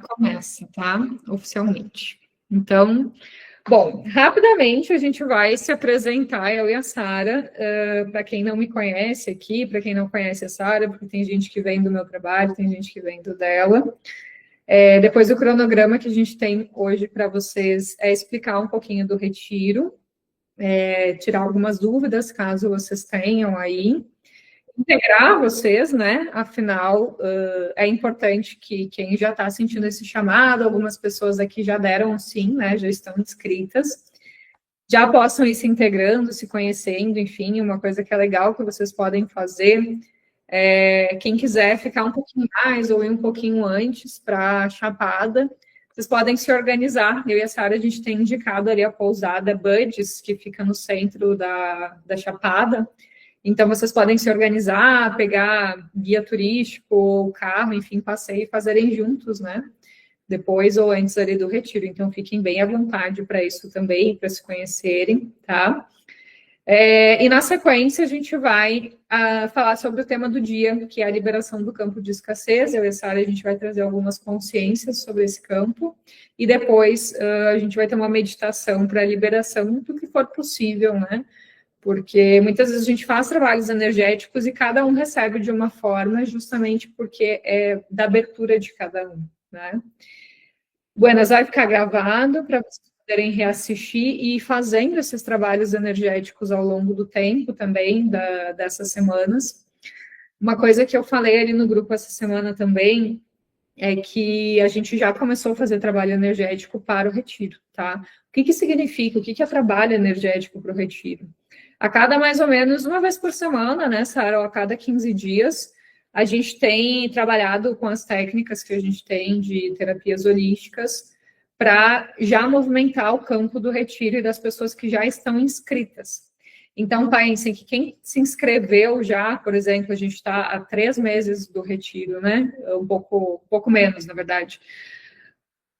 Começa, tá? Oficialmente. Então, bom, rapidamente a gente vai se apresentar, eu e a Sara, para quem não me conhece aqui, para quem não conhece a Sara, porque tem gente que vem do meu trabalho, tem gente que vem do dela. Depois o cronograma que a gente tem hoje para vocês é explicar um pouquinho do retiro, tirar algumas dúvidas, caso vocês tenham aí, integrar vocês, né? Afinal, é importante que quem já está sentindo esse chamado, algumas pessoas aqui já deram um sim, né? Já estão inscritas, já possam ir se integrando, se conhecendo, enfim, uma coisa que é legal que vocês podem fazer. Quem quiser ficar um pouquinho mais ou ir um pouquinho antes para a Chapada, vocês podem se organizar. Eu e a Sara, a gente tem indicado ali a pousada Buddies, que fica no centro da Chapada. Então, vocês podem se organizar, pegar guia turístico, carro, enfim, passeio e fazerem juntos, né? Depois ou antes ali do retiro. Então, fiquem bem à vontade para isso também, para se conhecerem, tá? E na sequência, a gente vai falar sobre o tema do dia, que é a liberação do campo de escassez. Eu e a Sara, a gente vai trazer algumas consciências sobre esse campo. E depois, a gente vai ter uma meditação para a liberação do que for possível, né? Porque muitas vezes a gente faz trabalhos energéticos e cada um recebe de uma forma, justamente porque é da abertura de cada um, né? Buenas, vai ficar gravado para vocês poderem reassistir e ir fazendo esses trabalhos energéticos ao longo do tempo também, dessas semanas. Uma coisa que eu falei ali no grupo essa semana também é que a gente já começou a fazer trabalho energético para o retiro, tá? O que significa? O que é trabalho energético para o retiro? A cada mais ou menos uma vez por semana, né, Sara, ou a cada 15 dias, a gente tem trabalhado com as técnicas que a gente tem de terapias holísticas para já movimentar o campo do retiro e das pessoas que já estão inscritas. Então, pensem que quem se inscreveu já, por exemplo, a gente está há 3 meses do retiro, né? Um pouco menos, na verdade.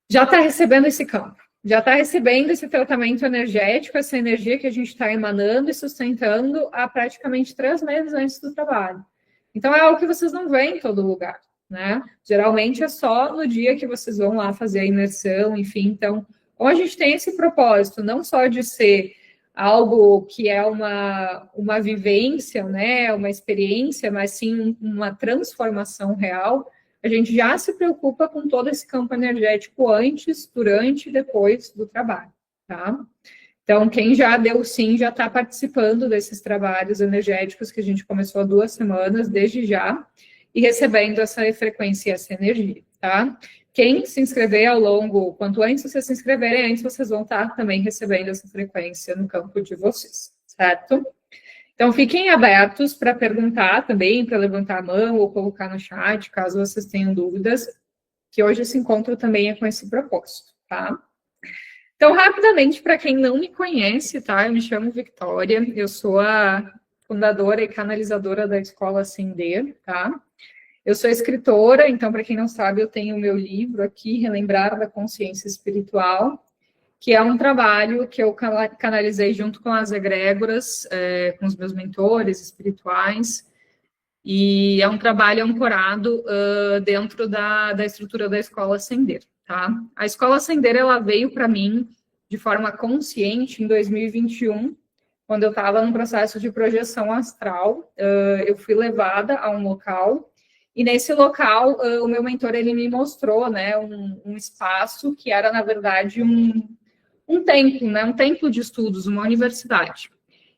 Já está recebendo esse campo. Já está recebendo esse tratamento energético, essa energia que a gente está emanando e sustentando há praticamente 3 meses antes do trabalho. Então, é algo que vocês não veem em todo lugar, né? Geralmente é só no dia que vocês vão lá fazer a imersão, enfim. Então, ou a gente tem esse propósito, não só de ser algo que é uma vivência, né? Uma experiência, mas sim uma transformação real. A gente já se preocupa com todo esse campo energético antes, durante e depois do trabalho, tá? Então, quem já deu sim, já está participando desses trabalhos energéticos que a gente começou há 2 semanas, desde já, e recebendo essa frequência e essa energia, tá? Quem se inscrever ao longo, quanto antes vocês se inscreverem, antes vocês vão estar também recebendo essa frequência no campo de vocês, certo? Então, fiquem abertos para perguntar também, para levantar a mão ou colocar no chat, caso vocês tenham dúvidas, que hoje esse encontro também é com esse propósito, tá? Então, rapidamente, para quem não me conhece, tá? Eu me chamo Victoria, eu sou a fundadora e canalizadora da Escola Ascender, tá? Eu sou escritora, então, para quem não sabe, eu tenho o meu livro aqui, Relembrar da Consciência Espiritual, que é um trabalho que eu canalizei junto com as egrégoras, com os meus mentores espirituais, e é um trabalho ancorado dentro da estrutura da Escola Ascender, tá? A Escola Ascender, ela veio para mim de forma consciente em 2021, quando eu estava num processo de projeção astral. Eu fui levada a um local, e nesse local, o meu mentor, ele me mostrou, né, um espaço que era, na verdade, um templo, né, um templo de estudos, uma universidade.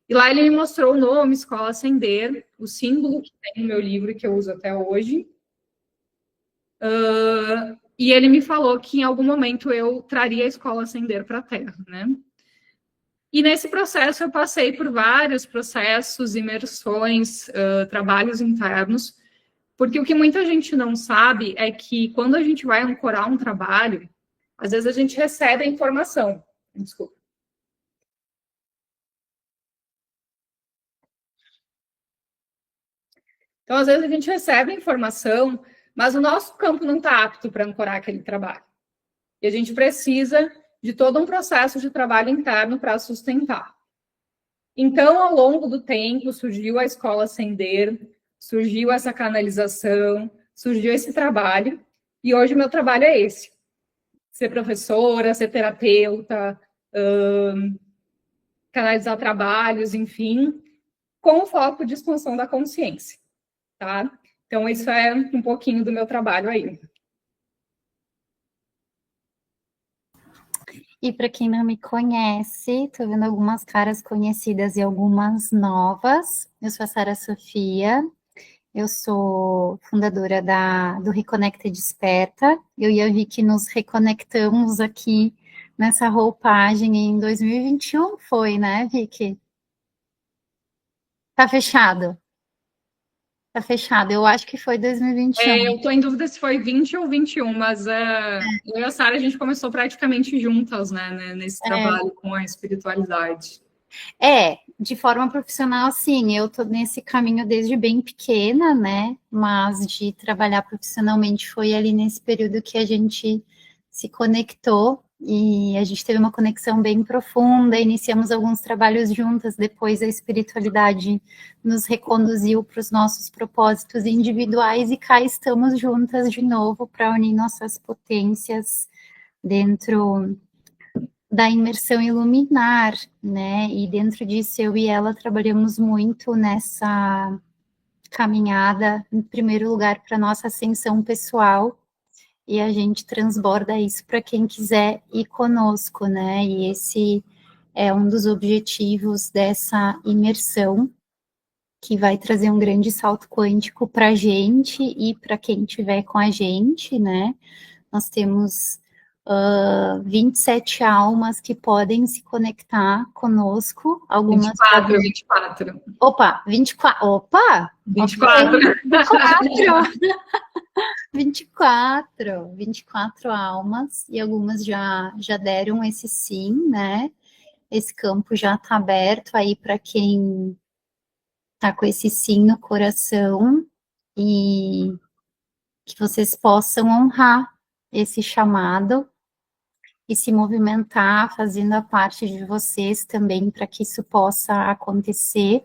E lá ele me mostrou o nome, Escola Ascender, o símbolo que tem no meu livro, que eu uso até hoje. E ele me falou que em algum momento eu traria a Escola Ascender para a Terra, né? E nesse processo eu passei por vários processos, imersões, trabalhos internos, porque o que muita gente não sabe é que quando a gente vai ancorar um trabalho, às vezes a gente recebe a informação. Desculpa. Então, às vezes, a gente recebe a informação, mas o nosso campo não está apto para ancorar aquele trabalho. E a gente precisa de todo um processo de trabalho interno para sustentar. Então, ao longo do tempo, surgiu a Escola Ascender, surgiu essa canalização, surgiu esse trabalho, E hoje o meu trabalho é esse: ser professora, ser terapeuta, canalizar trabalhos, enfim, com o foco de expansão da consciência, tá? Então, isso é um pouquinho do meu trabalho aí. E para quem não me conhece, estou vendo algumas caras conhecidas e algumas novas. Eu sou a Sara Sofia, eu sou fundadora do Reconecta Desperta. Eu e a Vicky nos reconectamos aqui nessa roupagem em 2021, foi, né, Vicky? Tá fechado. Tá fechado. Eu acho que foi 2021. Eu estou em dúvida se foi 20 ou 21, mas eu e a Sara, a gente começou praticamente juntas, né, nesse trabalho com a espiritualidade. De forma profissional, sim, eu tô nesse caminho desde bem pequena, né? Mas de trabalhar profissionalmente foi ali nesse período que a gente se conectou e a gente teve uma conexão bem profunda, iniciamos alguns trabalhos juntas, depois a espiritualidade nos reconduziu para os nossos propósitos individuais e cá estamos juntas de novo para unir nossas potências dentro da imersão iluminar, né? E dentro disso eu e ela trabalhamos muito nessa caminhada, em primeiro lugar, para nossa ascensão pessoal, e a gente transborda isso para quem quiser ir conosco, né? E esse é um dos objetivos dessa imersão, que vai trazer um grande salto quântico para a gente e para quem estiver com a gente, né? Nós temos 27 almas que podem se conectar conosco. Algumas 24. Opa, 24. Opa! 24. Okay. 24. 24. 24 almas, e algumas já deram esse sim, né? Esse campo já está aberto aí para quem está com esse sim no coração, e que vocês possam honrar esse chamado e se movimentar, fazendo a parte de vocês também para que isso possa acontecer.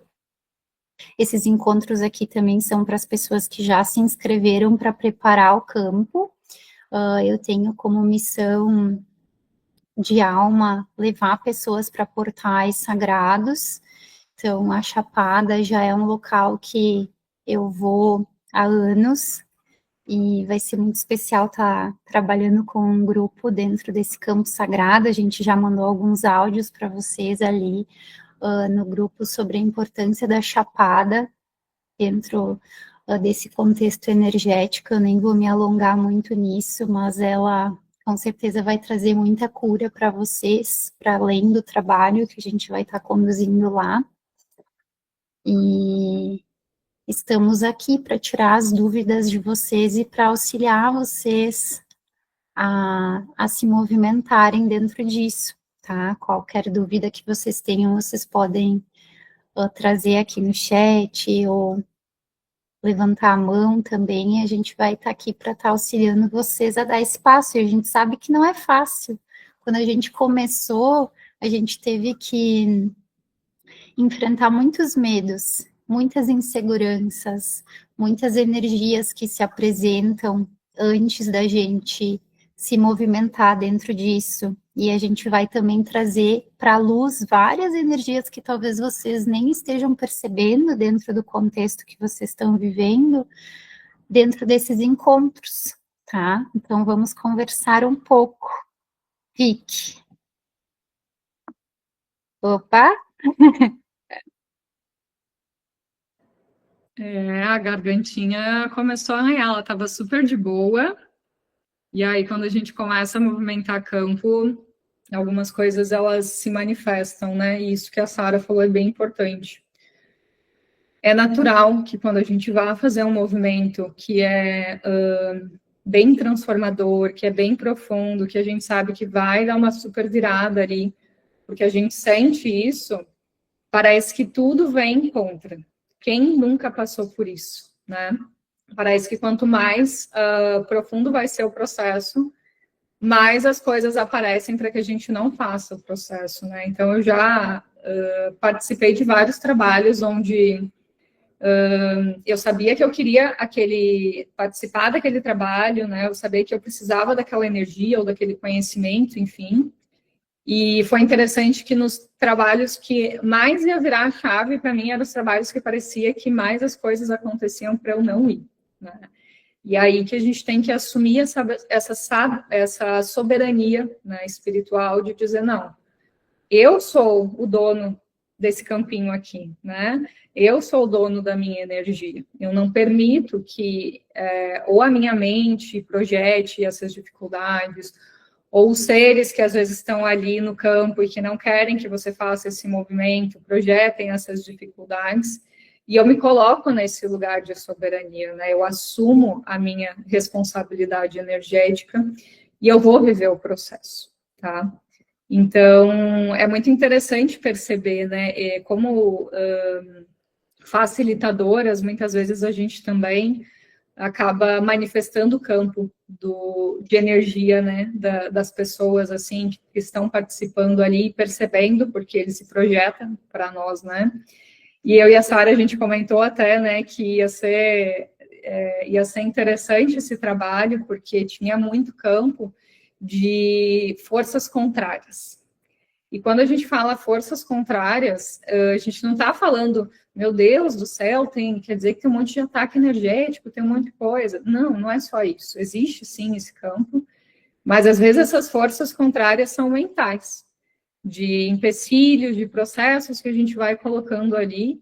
Esses encontros aqui também são para as pessoas que já se inscreveram para preparar o campo. Eu tenho como missão de alma levar pessoas para portais sagrados. Então, a Chapada já é um local que eu vou há anos, e vai ser muito especial estar trabalhando com um grupo dentro desse campo sagrado. A gente já mandou alguns áudios para vocês ali no grupo sobre a importância da Chapada dentro desse contexto energético. Eu nem vou me alongar muito nisso, mas ela com certeza vai trazer muita cura para vocês, para além do trabalho que a gente vai estar conduzindo lá. E estamos aqui para tirar as dúvidas de vocês e para auxiliar vocês a se movimentarem dentro disso, tá? Qualquer dúvida que vocês tenham, vocês podem trazer aqui no chat ou levantar a mão também, e a gente vai estar aqui para estar auxiliando vocês a dar espaço. E a gente sabe que não é fácil. Quando a gente começou, a gente teve que enfrentar muitos medos, muitas inseguranças, muitas energias que se apresentam antes da gente se movimentar dentro disso. E a gente vai também trazer para a luz várias energias que talvez vocês nem estejam percebendo dentro do contexto que vocês estão vivendo, dentro desses encontros, tá? Então vamos conversar um pouco. Vicky. Opa! A gargantinha começou a arranhar, ela estava super de boa. E aí, quando a gente começa a movimentar campo, algumas coisas elas se manifestam, né? E isso que a Sara falou é bem importante. É natural que quando a gente vá fazer um movimento que é bem transformador, que é bem profundo, que a gente sabe que vai dar uma super virada ali, porque a gente sente isso, parece que tudo vem contra. Quem nunca passou por isso, né? Parece que quanto mais profundo vai ser o processo, mais as coisas aparecem para que a gente não faça o processo, né? Então, eu já participei de vários trabalhos onde Eu sabia que eu queria participar daquele trabalho, né? Eu sabia que eu precisava daquela energia ou daquele conhecimento, enfim. E foi interessante que nos trabalhos que mais ia virar a chave para mim eram os trabalhos que parecia que mais as coisas aconteciam para eu não ir, né? E aí que a gente tem que assumir essa soberania, né, espiritual de dizer, não, eu sou o dono desse campinho aqui, né? Eu sou o dono da minha energia. Eu não permito que ou a minha mente projete essas dificuldades, ou os seres que às vezes estão ali no campo e que não querem que você faça esse movimento, projetem essas dificuldades. E eu me coloco nesse lugar de soberania, né? Eu assumo a minha responsabilidade energética e eu vou viver o processo, tá? Então, é muito interessante perceber, né, como facilitadoras, muitas vezes a gente também acaba manifestando o campo de energia, né, das pessoas, assim, que estão participando ali, percebendo, porque eles se projetam para nós, né. E eu e a Sara, a gente comentou até, né, que ia ser interessante esse trabalho, porque tinha muito campo de forças contrárias. E quando a gente fala forças contrárias, a gente não está falando, meu Deus do céu, quer dizer que tem um monte de ataque energético, tem um monte de coisa. Não, não é só isso. Existe sim esse campo, mas às vezes essas forças contrárias são mentais, de empecilhos, de processos que a gente vai colocando ali,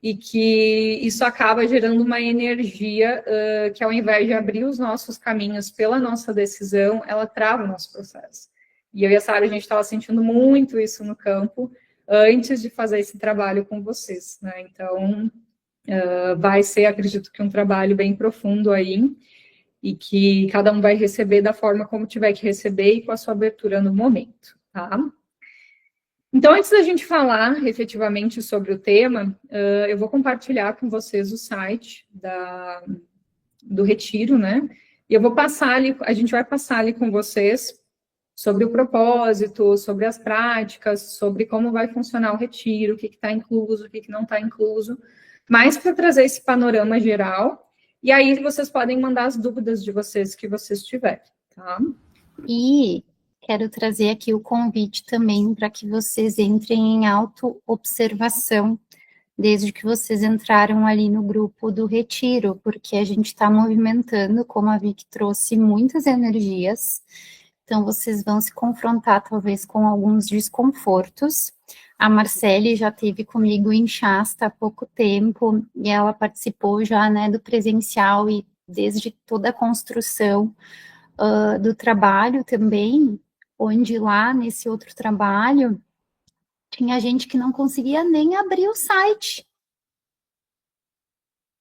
e que isso acaba gerando uma energia que, ao invés de abrir os nossos caminhos pela nossa decisão, ela trava o nosso processo. E eu e a Sara, a gente estava sentindo muito isso no campo antes de fazer esse trabalho com vocês, né? Então, vai ser, acredito que, um trabalho bem profundo aí, e que cada um vai receber da forma como tiver que receber e com a sua abertura no momento, tá? Então, antes da gente falar efetivamente sobre o tema, eu vou compartilhar com vocês o site do Retiro, né? E eu vou passar ali, a gente vai passar ali com vocês sobre o propósito, sobre as práticas, sobre como vai funcionar o Retiro, o que está incluso, o que não está incluso, mas para trazer esse panorama geral, e aí vocês podem mandar as dúvidas de vocês que vocês tiverem, tá? E quero trazer aqui o convite também para que vocês entrem em auto-observação, desde que vocês entraram ali no grupo do Retiro, porque a gente está movimentando, como a Vicky trouxe, muitas energias, então vocês vão se confrontar talvez com alguns desconfortos. A Marcele já esteve comigo em Shasta há pouco tempo, e ela participou já, né, do presencial e desde toda a construção do trabalho também, onde lá nesse outro trabalho tinha gente que não conseguia nem abrir o site,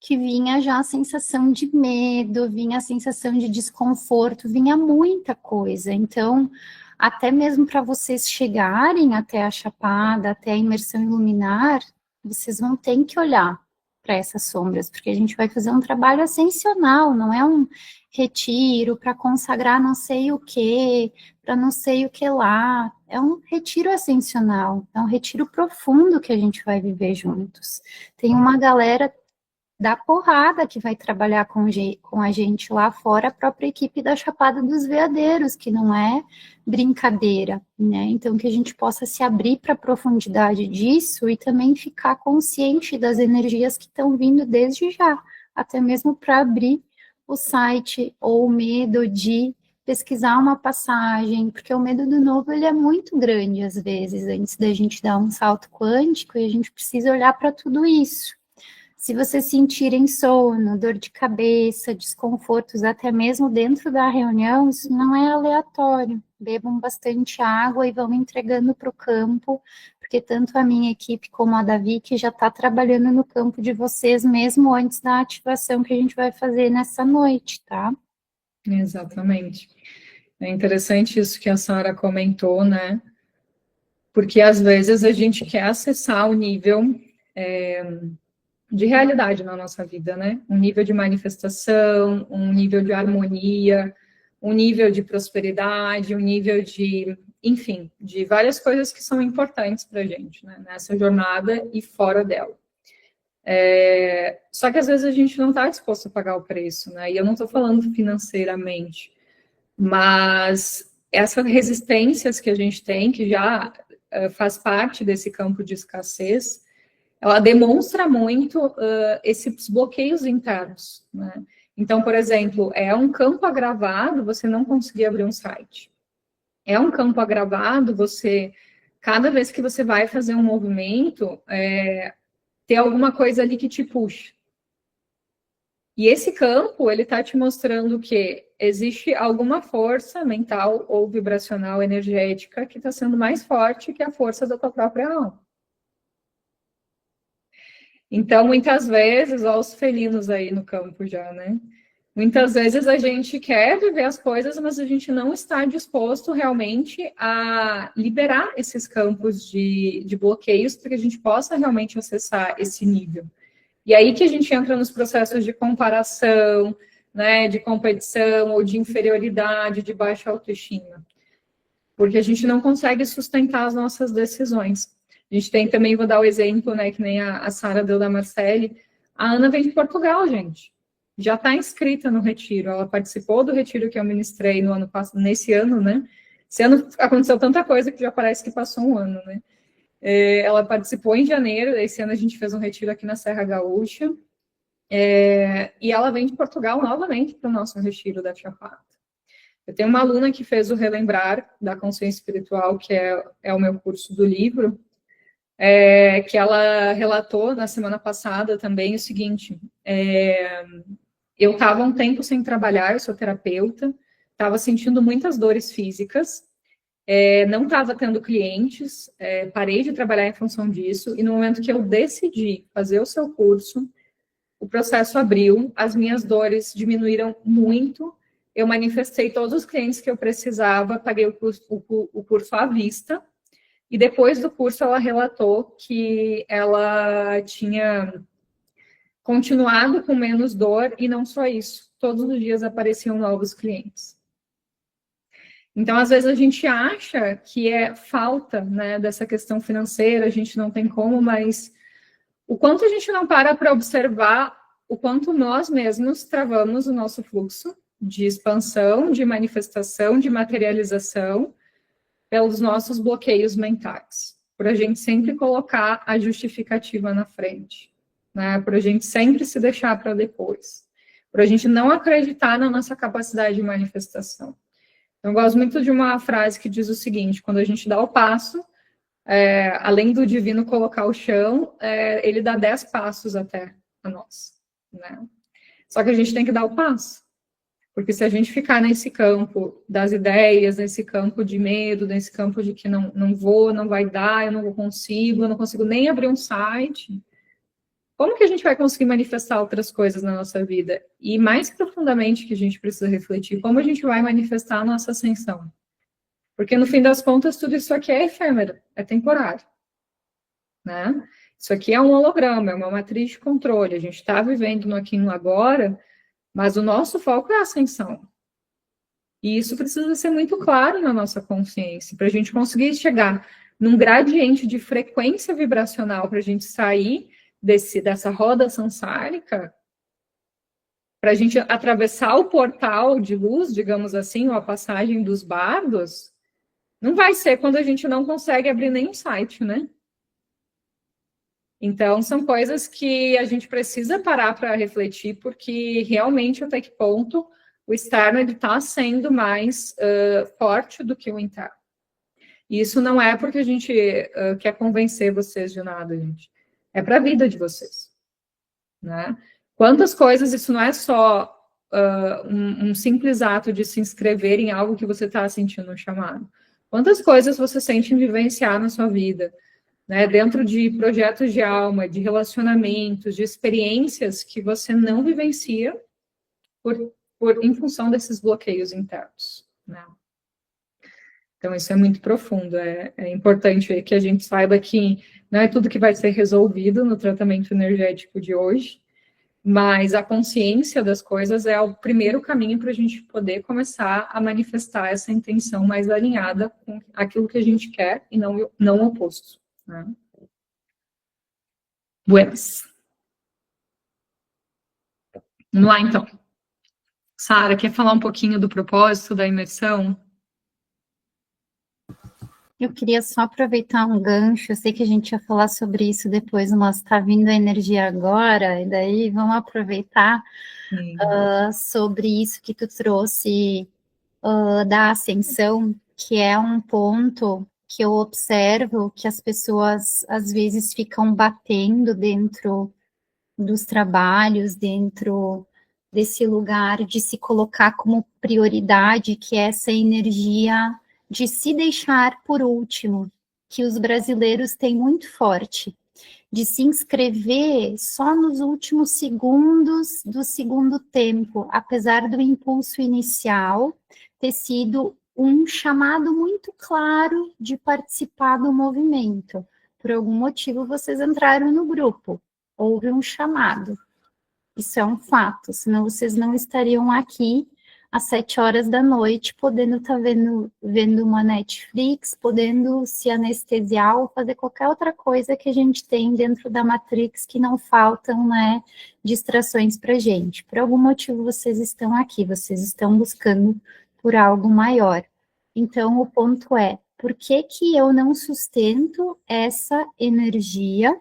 que vinha já a sensação de medo, vinha a sensação de desconforto, vinha muita coisa. Então, até mesmo para vocês chegarem até a Chapada, até a imersão iluminar, vocês vão ter que olhar para essas sombras, porque a gente vai fazer um trabalho ascensional, não é um retiro para consagrar não sei o que, para não sei o que lá. É um retiro ascensional, é um retiro profundo que a gente vai viver juntos. Tem uma galera da porrada que vai trabalhar com a gente lá fora, a própria equipe da Chapada dos Veadeiros, que não é brincadeira, né? Então, que a gente possa se abrir para a profundidade disso e também ficar consciente das energias que estão vindo desde já, até mesmo para abrir o site ou o medo de pesquisar uma passagem, porque o medo do novo ele é muito grande às vezes, antes da gente dar um salto quântico, e a gente precisa olhar para tudo isso. Se vocês sentirem sono, dor de cabeça, desconfortos, até mesmo dentro da reunião, isso não é aleatório. Bebam bastante água e vão entregando para o campo, porque tanto a minha equipe como a da Vicky já está trabalhando no campo de vocês, mesmo antes da ativação que a gente vai fazer nessa noite, tá? Exatamente. É interessante isso que a Sara comentou, né? Porque às vezes a gente quer acessar o nível de realidade na nossa vida, né? Um nível de manifestação, um nível de harmonia, um nível de prosperidade, um nível de, enfim, de várias coisas que são importantes para a gente, né? Nessa jornada e fora dela. Só que às vezes a gente não está disposto a pagar o preço, né? E eu não estou falando financeiramente, mas essas resistências que a gente tem, que já faz parte desse campo de escassez, ela demonstra muito esses bloqueios internos, né? Então, por exemplo, é um campo agravado você não conseguir abrir um site. É um campo agravado você, cada vez que você vai fazer um movimento, ter alguma coisa ali que te puxa. E esse campo, ele está te mostrando que existe alguma força mental ou vibracional energética que está sendo mais forte que a força da tua própria alma. Então, muitas vezes, olha os felinos aí no campo já, né? Muitas vezes a gente quer viver as coisas, mas a gente não está disposto realmente a liberar esses campos de bloqueios para que a gente possa realmente acessar esse nível. E aí que a gente entra nos processos de comparação, né, de competição ou de inferioridade, de baixa autoestima. Porque a gente não consegue sustentar as nossas decisões. A gente tem também, vou dar o exemplo, né, que nem a Sara deu da Marcele. A Ana vem de Portugal, gente. Já está inscrita no retiro. Ela participou do retiro que eu ministrei no ano passado, nesse ano, né? Esse ano aconteceu tanta coisa que já parece que passou um ano, né? Ela participou em janeiro, esse ano a gente fez um retiro aqui na Serra Gaúcha, e ela vem de Portugal novamente para o nosso retiro da Chapada. Eu tenho uma aluna que fez o Relembrar da Consciência Espiritual, que é o meu curso do livro, que ela relatou na semana passada também o seguinte, eu estava um tempo sem trabalhar, eu sou terapeuta, estava sentindo muitas dores físicas, não estava tendo clientes, parei de trabalhar em função disso, e no momento que eu decidi fazer o seu curso, o processo abriu, as minhas dores diminuíram muito, eu manifestei todos os clientes que eu precisava, paguei o curso à vista, e depois do curso ela relatou que ela tinha continuado com menos dor, e não só isso, todos os dias apareciam novos clientes. Então, às vezes a gente acha que é falta, né, dessa questão financeira, a gente não tem como, mas o quanto a gente não para observar o quanto nós mesmos travamos o nosso fluxo de expansão, de manifestação, de materialização, pelos nossos bloqueios mentais, por a gente sempre colocar a justificativa na frente, né, por a gente sempre se deixar para depois, por a gente não acreditar na nossa capacidade de manifestação. Eu gosto muito de uma frase que diz o seguinte: quando a gente dá o passo, além do divino colocar o chão, ele dá 10 passos até a nós, né? Só que a gente tem que dar o passo, porque se a gente ficar nesse campo das ideias, nesse campo de medo, nesse campo de que não vou, não vai dar, eu não consigo nem abrir um site, como que a gente vai conseguir manifestar outras coisas na nossa vida? E mais profundamente que a gente precisa refletir, como a gente vai manifestar a nossa ascensão? Porque no fim das contas, tudo isso aqui é efêmero, é temporário, né? Isso aqui é um holograma, é uma matriz de controle. A gente está vivendo no aqui e no agora, mas o nosso foco é a ascensão. E isso precisa ser muito claro na nossa consciência, para a gente conseguir chegar num gradiente de frequência vibracional, para a gente sair dessa roda sansárica, para a gente atravessar o portal de luz, digamos assim, ou a passagem dos bardos, não vai ser quando a gente não consegue abrir nenhum site, né? Então, são coisas que a gente precisa parar para refletir, porque realmente até que ponto o externo está sendo mais forte do que o interno. E isso não é porque a gente quer convencer vocês de nada, gente. É para a vida de vocês, né? Quantas coisas, isso não é só um simples ato de se inscrever em algo que você está sentindo um chamado. Quantas coisas você sente em vivenciar na sua vida, né? Dentro de projetos de alma, de relacionamentos, de experiências que você não vivencia em função desses bloqueios internos, né? Então, isso é muito profundo. É importante que a gente saiba que não é tudo que vai ser resolvido no tratamento energético de hoje, mas a consciência das coisas é o primeiro caminho para a gente poder começar a manifestar essa intenção mais alinhada com aquilo que a gente quer e não o oposto, né? Buenas. Vamos lá, então. Sara, quer falar um pouquinho do propósito da imersão? Eu queria só aproveitar um gancho, eu sei que a gente ia falar sobre isso depois, mas está vindo a energia agora, e daí vamos aproveitar sobre isso que tu trouxe da ascensão, que é um ponto que eu observo que as pessoas às vezes ficam batendo dentro dos trabalhos, dentro desse lugar de se colocar como prioridade, que é essa energia de se deixar por último, que os brasileiros têm muito forte, de se inscrever só nos últimos segundos do segundo tempo, apesar do impulso inicial ter sido um chamado muito claro de participar do movimento. Por algum motivo, vocês entraram no grupo, houve um chamado. Isso é um fato, senão vocês não estariam aqui às 7 horas da noite, podendo estar vendo uma Netflix, podendo se anestesiar ou fazer qualquer outra coisa que a gente tem dentro da Matrix que não faltam, né, distrações para gente. Por algum motivo vocês estão aqui, vocês estão buscando por algo maior. Então, o ponto é, por que que eu não sustento essa energia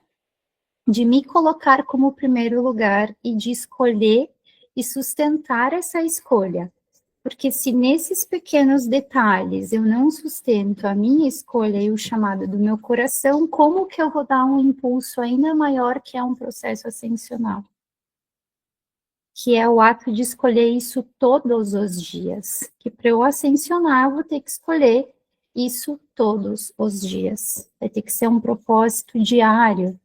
de me colocar como primeiro lugar e de escolher e sustentar essa escolha? Porque se nesses pequenos detalhes eu não sustento a minha escolha e o chamado do meu coração, como que eu vou dar um impulso ainda maior, que é um processo ascensional? Que é o ato de escolher isso todos os dias. Que para eu ascensionar, eu vou ter que escolher isso todos os dias. Vai ter que ser um propósito diário,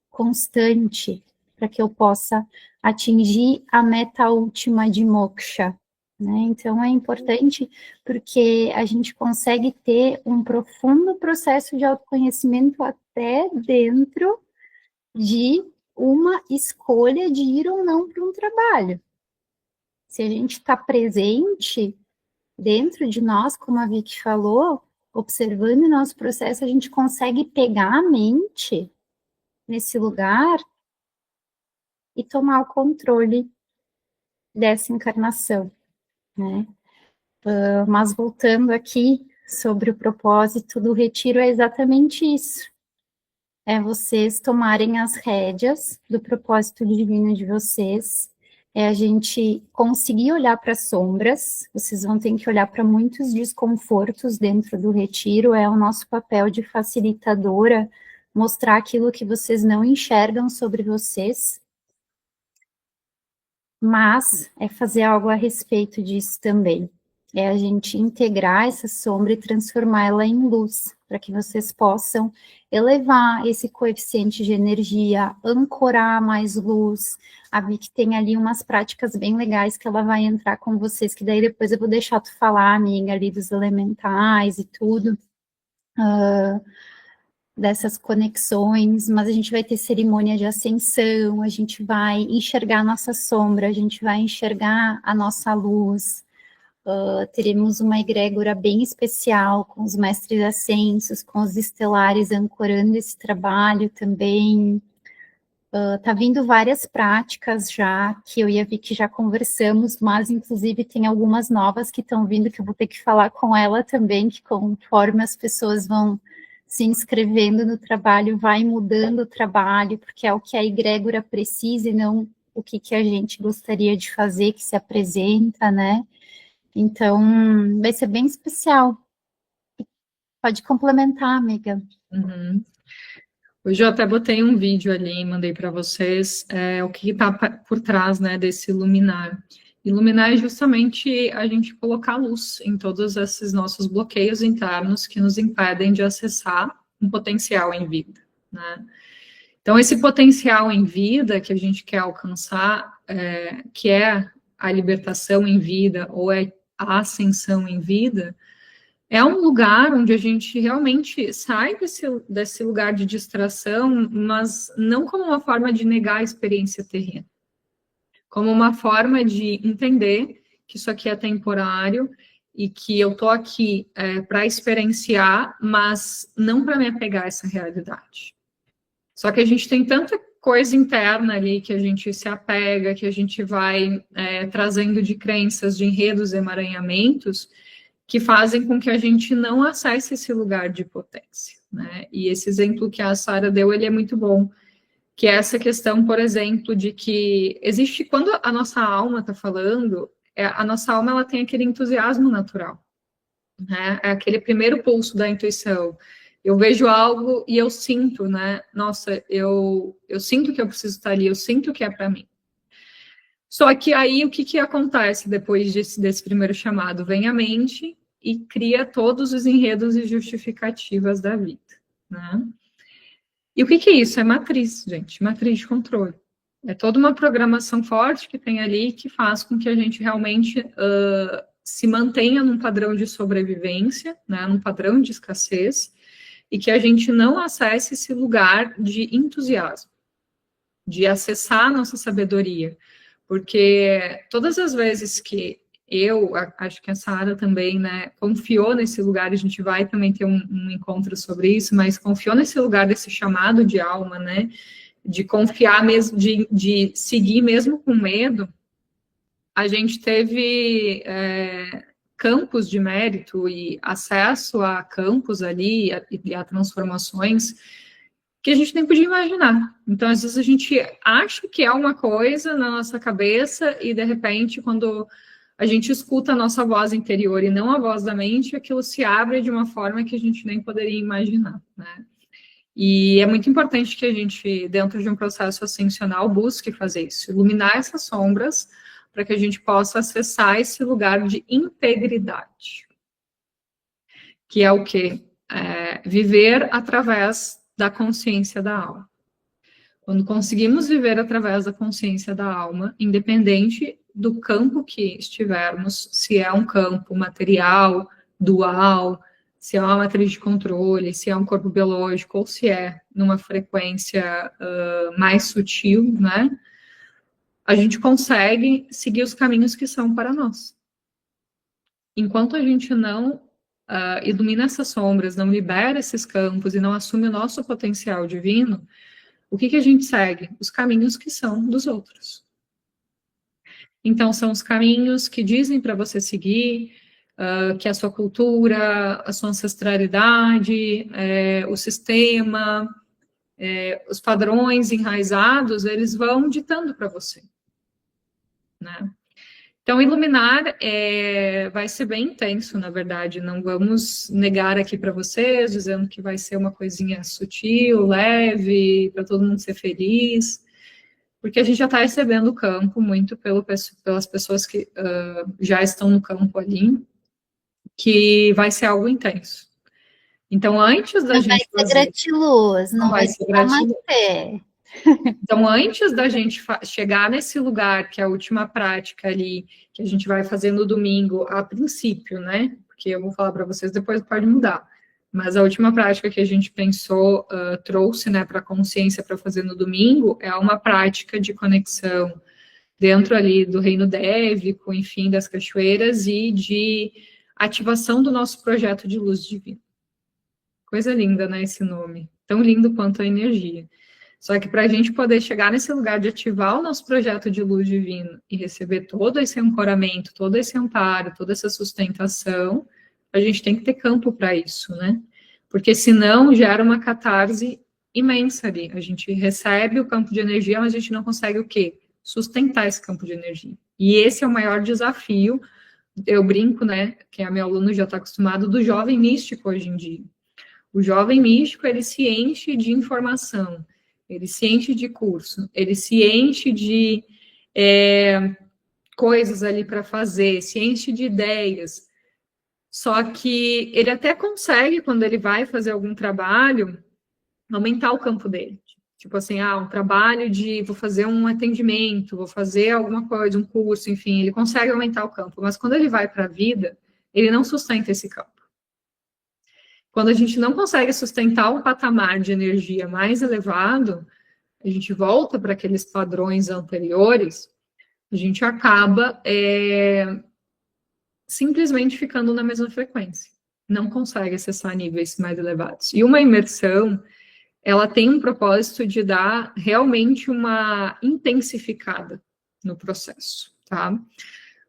constante, para que eu possa atingir a meta última de moksha. Né? Então, é importante porque a gente consegue ter um profundo processo de autoconhecimento até dentro de uma escolha de ir ou não para um trabalho. Se a gente está presente dentro de nós, como a Vicky falou, observando o nosso processo, a gente consegue pegar a mente nesse lugar e tomar o controle dessa encarnação, né? Mas voltando aqui sobre o propósito do retiro, é exatamente isso. É vocês tomarem as rédeas do propósito divino de vocês, é a gente conseguir olhar para as sombras, vocês vão ter que olhar para muitos desconfortos dentro do retiro, é o nosso papel de facilitadora, mostrar aquilo que vocês não enxergam sobre vocês, mas é fazer algo a respeito disso também. É a gente integrar essa sombra e transformá-la em luz, para que vocês possam elevar esse coeficiente de energia, ancorar mais luz. A Vicky tem ali umas práticas bem legais que ela vai entrar com vocês, que daí depois eu vou deixar tu falar, amiga, ali dos elementais e tudo. Dessas conexões, mas a gente vai ter cerimônia de ascensão, a gente vai enxergar a nossa sombra, a gente vai enxergar a nossa luz, teremos uma egrégora bem especial com os mestres ascensos, com os estelares ancorando esse trabalho também. Tá vindo várias práticas já, que eu e a Vicky já conversamos, mas inclusive tem algumas novas que estão vindo, que eu vou ter que falar com ela também, que conforme as pessoas vão se inscrevendo no trabalho, vai mudando o trabalho, porque é o que a egrégora precisa e não o que a gente gostaria de fazer, que se apresenta, né? Então, vai ser bem especial. Pode complementar, amiga. Uhum. Hoje eu até botei um vídeo ali, mandei para vocês, o que está por trás, né, desse iluminar. Iluminar é justamente a gente colocar luz em todos esses nossos bloqueios internos que nos impedem de acessar um potencial em vida, né? Então, esse potencial em vida que a gente quer alcançar, que é a libertação em vida ou é a ascensão em vida, é um lugar onde a gente realmente sai desse lugar de distração, mas não como uma forma de negar a experiência terrena, como uma forma de entender que isso aqui é temporário e que eu estou aqui para experienciar, mas não para me apegar a essa realidade. Só que a gente tem tanta coisa interna ali que a gente se apega, que a gente vai trazendo de crenças, de enredos, emaranhamentos, que fazem com que a gente não acesse esse lugar de potência, né? E esse exemplo que a Sara deu, ele é muito bom, que é essa questão, por exemplo, de que existe, quando a nossa alma está falando, a nossa alma ela tem aquele entusiasmo natural, né? É aquele primeiro pulso da intuição. Eu vejo algo e eu sinto, né? Nossa, eu sinto que eu preciso estar ali, eu sinto que é para mim. Só que aí o que acontece depois desse primeiro chamado? Vem a mente e cria todos os enredos e justificativas da vida, né? E o que é isso? É matriz, gente, matriz de controle. É toda uma programação forte que tem ali que faz com que a gente realmente se mantenha num padrão de sobrevivência, né, num padrão de escassez, e que a gente não acesse esse lugar de entusiasmo, de acessar a nossa sabedoria. Porque todas as vezes que eu, acho que a Sara também, né, confiou nesse lugar, a gente vai também ter um encontro sobre isso, mas confiou nesse lugar desse chamado de alma, né, de confiar mesmo, de seguir mesmo com medo, a gente teve campos de mérito e acesso a campos ali e a transformações que a gente nem podia imaginar. Então, às vezes, a gente acha que é uma coisa na nossa cabeça e, de repente, quando a gente escuta a nossa voz interior e não a voz da mente, aquilo se abre de uma forma que a gente nem poderia imaginar, né? E é muito importante que a gente, dentro de um processo ascensional, busque fazer isso, iluminar essas sombras, para que a gente possa acessar esse lugar de integridade. Que é o quê? Viver através da consciência da alma. Quando conseguimos viver através da consciência da alma, independente do campo que estivermos, se é um campo material, dual, se é uma matriz de controle, se é um corpo biológico, ou se é numa frequência mais sutil, né? A gente consegue seguir os caminhos que são para nós. Enquanto a gente não ilumina essas sombras, não libera esses campos e não assume o nosso potencial divino, o que a gente segue? Os caminhos que são dos outros. Então, são os caminhos que dizem para você seguir, que a sua cultura, a sua ancestralidade, o sistema, os padrões enraizados, eles vão ditando para você, né? Então, iluminar vai ser bem intenso, na verdade. Não vamos negar aqui para vocês, dizendo que vai ser uma coisinha sutil, leve, para todo mundo ser feliz, porque a gente já está recebendo o campo muito pelas pessoas que já estão no campo ali, que vai ser algo intenso. Então, antes da gente fazer... Não vai ser gratiluz, não vai ser namastê. Então, antes da gente chegar nesse lugar, que é a última prática ali, que a gente vai fazer no domingo, a princípio, né? Porque eu vou falar para vocês, depois pode mudar. Mas a última prática que a gente pensou, trouxe, né, para a consciência para fazer no domingo, é uma prática de conexão dentro ali do reino dévico, enfim, das cachoeiras, e de ativação do nosso projeto de luz divina. Coisa linda, né, esse nome. Tão lindo quanto a energia. Só que para a gente poder chegar nesse lugar de ativar o nosso projeto de luz divina e receber todo esse ancoramento, todo esse amparo, toda essa sustentação, a gente tem que ter campo para isso, né? Porque senão gera uma catarse imensa ali. A gente recebe o campo de energia, mas a gente não consegue o quê? Sustentar esse campo de energia. E esse é o maior desafio, eu brinco, né? Que a meu aluno já está acostumado, do jovem místico hoje em dia. O jovem místico, ele se enche de informação, ele se enche de curso, ele se enche de coisas ali para fazer, se enche de ideias. Só que ele até consegue, quando ele vai fazer algum trabalho, aumentar o campo dele. Tipo assim, um trabalho vou fazer um atendimento, vou fazer alguma coisa, um curso, enfim, ele consegue aumentar o campo. Mas quando ele vai para a vida, ele não sustenta esse campo. Quando a gente não consegue sustentar um patamar de energia mais elevado, a gente volta para aqueles padrões anteriores, a gente acaba simplesmente ficando na mesma frequência. Não consegue acessar níveis mais elevados. E uma imersão, ela tem um propósito de dar realmente uma intensificada no processo, tá?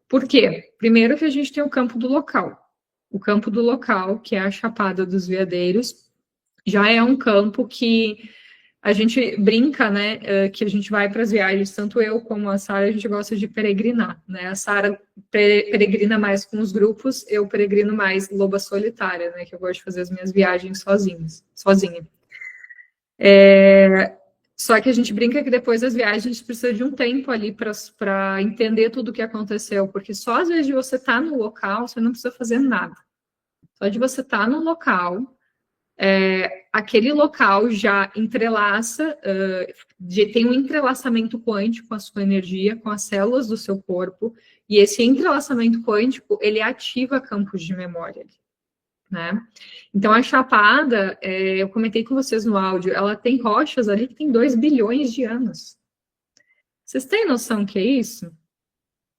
Por quê? Primeiro que a gente tem o campo do local. O campo do local, que é a Chapada dos Veadeiros, já é um campo que a gente brinca, né, que a gente vai para as viagens, tanto eu como a Sara, a gente gosta de peregrinar, né? A Sara peregrina mais com os grupos, eu peregrino mais loba solitária, né, que eu gosto de fazer as minhas viagens sozinha. Só que a gente brinca que depois das viagens a gente precisa de um tempo ali para entender tudo o que aconteceu, porque só às vezes de você estar no local, você não precisa fazer nada. Só de você estar no local, aquele local já entrelaça, tem um entrelaçamento quântico com a sua energia, com as células do seu corpo, e esse entrelaçamento quântico, ele ativa campos de memória, né? Então, a Chapada, eu comentei com vocês no áudio, ela tem rochas ali que tem 2 bilhões de anos. Vocês têm noção que é isso?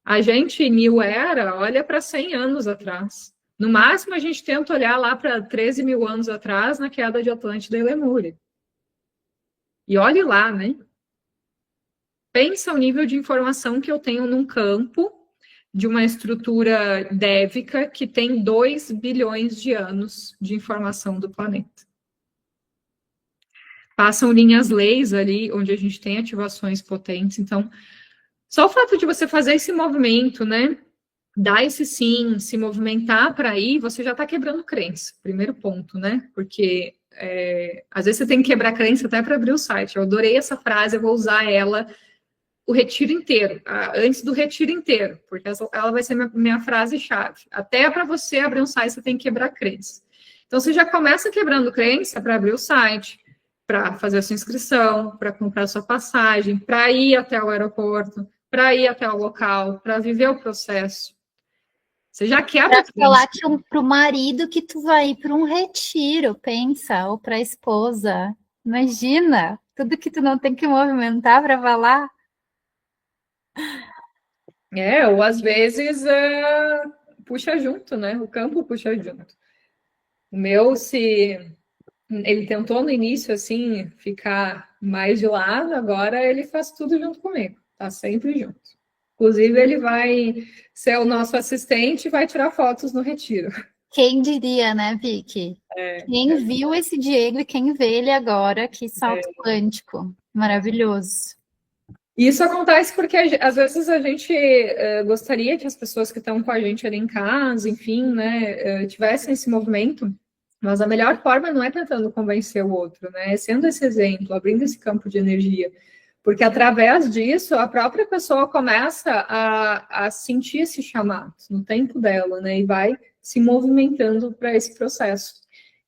A gente, New Era, olha para 100 anos atrás. No máximo, a gente tenta olhar lá para 13 mil anos atrás, na queda de Atlântida e Lemúria. E olhe lá, né? Pensa o nível de informação que eu tenho num campo de uma estrutura dévica que tem 2 bilhões de anos de informação do planeta. Passam linhas leis ali, onde a gente tem ativações potentes. Então, só o fato de você fazer esse movimento, né? Dar esse sim, se movimentar para ir, você já está quebrando crença. Primeiro ponto, né? Porque às vezes você tem que quebrar crença até para abrir o site. Eu adorei essa frase, eu vou usar ela o retiro inteiro, antes do retiro inteiro, porque ela vai ser minha frase-chave. Até para você abrir um site, você tem que quebrar crença. Então, você já começa quebrando crença para abrir o site, para fazer a sua inscrição, para comprar a sua passagem, para ir até o aeroporto, para ir até o local, para viver o processo. Você já quebra crença. Para falar para o marido que tu vai ir para um retiro, pensa, ou para a esposa. Imagina, tudo que tu não tem que movimentar para falar. Ou às vezes puxa junto, né? O campo puxa junto. O meu, se ele tentou no início, assim, ficar mais de lado, agora ele faz tudo junto comigo, tá sempre junto. Inclusive, ele vai ser o nosso assistente e vai tirar fotos no retiro. Quem diria, né, Vicky? Quem viu esse Diego e quem vê ele agora, que salto quântico. Maravilhoso. Isso acontece porque, às vezes, a gente gostaria que as pessoas que estão com a gente ali em casa, enfim, né, tivessem esse movimento, mas a melhor forma não é tentando convencer o outro, né, é sendo esse exemplo, abrindo esse campo de energia, porque através disso, a própria pessoa começa a sentir esse chamado no tempo dela, né, e vai se movimentando para esse processo.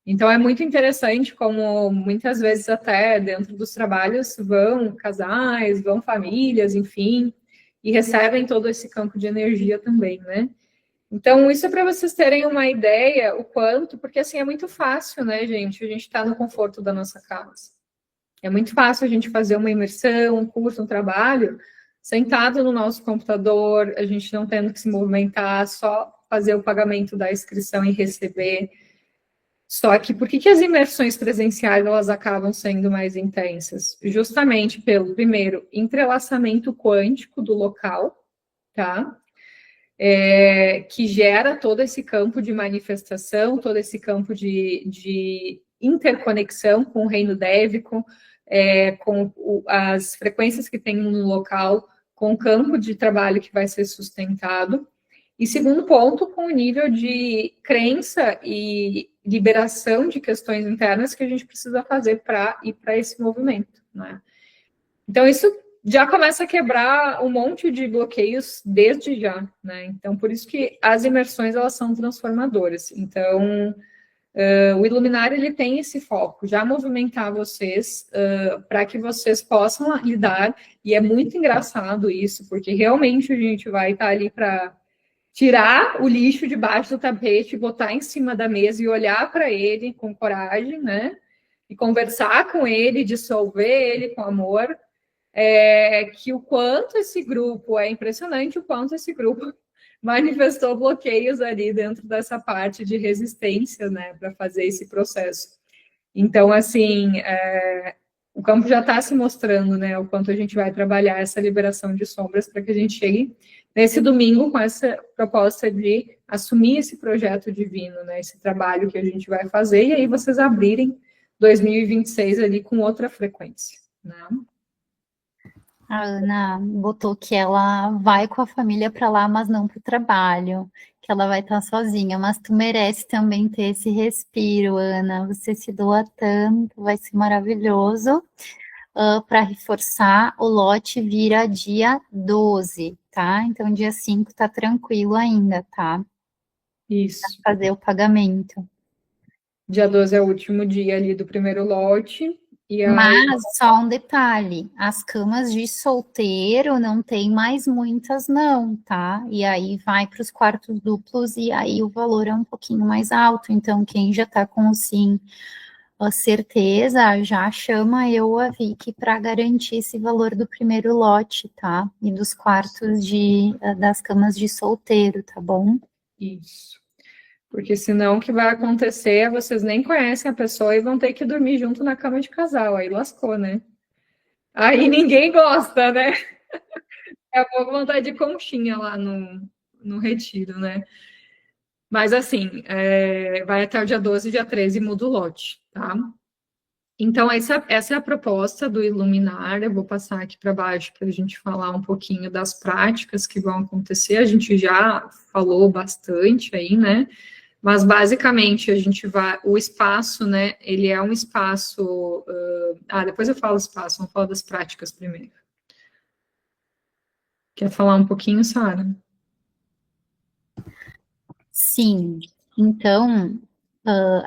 Então, é muito interessante como, muitas vezes, até dentro dos trabalhos, vão casais, vão famílias, enfim, e recebem todo esse campo de energia também, né? Então, isso é para vocês terem uma ideia o quanto, porque, assim, é muito fácil, né, gente? A gente está no conforto da nossa casa. É muito fácil a gente fazer uma imersão, um curso, um trabalho, sentado no nosso computador, a gente não tendo que se movimentar, só fazer o pagamento da inscrição e receber. Só que por que as imersões presenciais elas acabam sendo mais intensas? Justamente pelo, primeiro, entrelaçamento quântico do local, tá? Que gera todo esse campo de manifestação, todo esse campo de interconexão com o reino dévico, com as frequências que tem no local, com o campo de trabalho que vai ser sustentado. E segundo ponto, com o nível de crença e liberação de questões internas que a gente precisa fazer para ir para esse movimento, né? Então, isso já começa a quebrar um monte de bloqueios desde já, né? Então, por isso que as imersões, elas são transformadoras. Então, o Iluminar, ele tem esse foco, já movimentar vocês para que vocês possam lidar, e é muito engraçado isso, porque realmente a gente vai estar ali para tirar o lixo debaixo do tapete, botar em cima da mesa e olhar para ele com coragem, né? E conversar com ele, dissolver ele com amor. Que o quanto esse grupo, é impressionante o quanto esse grupo manifestou bloqueios ali dentro dessa parte de resistência, né? Para fazer esse processo. Então, assim, o campo já está se mostrando, né, o quanto a gente vai trabalhar essa liberação de sombras para que a gente chegue nesse domingo com essa proposta de assumir esse projeto divino, né, esse trabalho que a gente vai fazer, e aí vocês abrirem 2026 ali com outra frequência, né? A Ana botou que ela vai com a família para lá, mas não para o trabalho, que ela vai estar sozinha, mas tu merece também ter esse respiro, Ana. Você se doa tanto, vai ser maravilhoso. Para reforçar, o lote vira dia 12, tá? Então, dia 5 tá tranquilo ainda, tá? Isso. Fazer o pagamento. Dia 12 é o último dia ali do primeiro lote. E aí... Mas só um detalhe, as camas de solteiro não tem mais muitas não, tá? E aí vai para os quartos duplos e aí o valor é um pouquinho mais alto. Então quem já tá com sim a certeza já chama eu ou a Vicky para garantir esse valor do primeiro lote, tá? E dos quartos das camas de solteiro, tá bom? Isso. Porque senão o que vai acontecer é vocês nem conhecem a pessoa e vão ter que dormir junto na cama de casal. Aí lascou, né? Aí ninguém gosta, né? É a pouco vontade de conchinha lá no retiro, né? Mas assim, vai até o dia 12, dia 13 muda o lote, tá? Então, essa é a proposta do Iluminar. Eu vou passar aqui para baixo para a gente falar um pouquinho das práticas que vão acontecer. A gente já falou bastante aí, né? Mas basicamente a gente vai, o espaço, né? Ele é um espaço. Depois eu falo espaço, vamos falar das práticas primeiro. Quer falar um pouquinho, Sara? Sim. Então,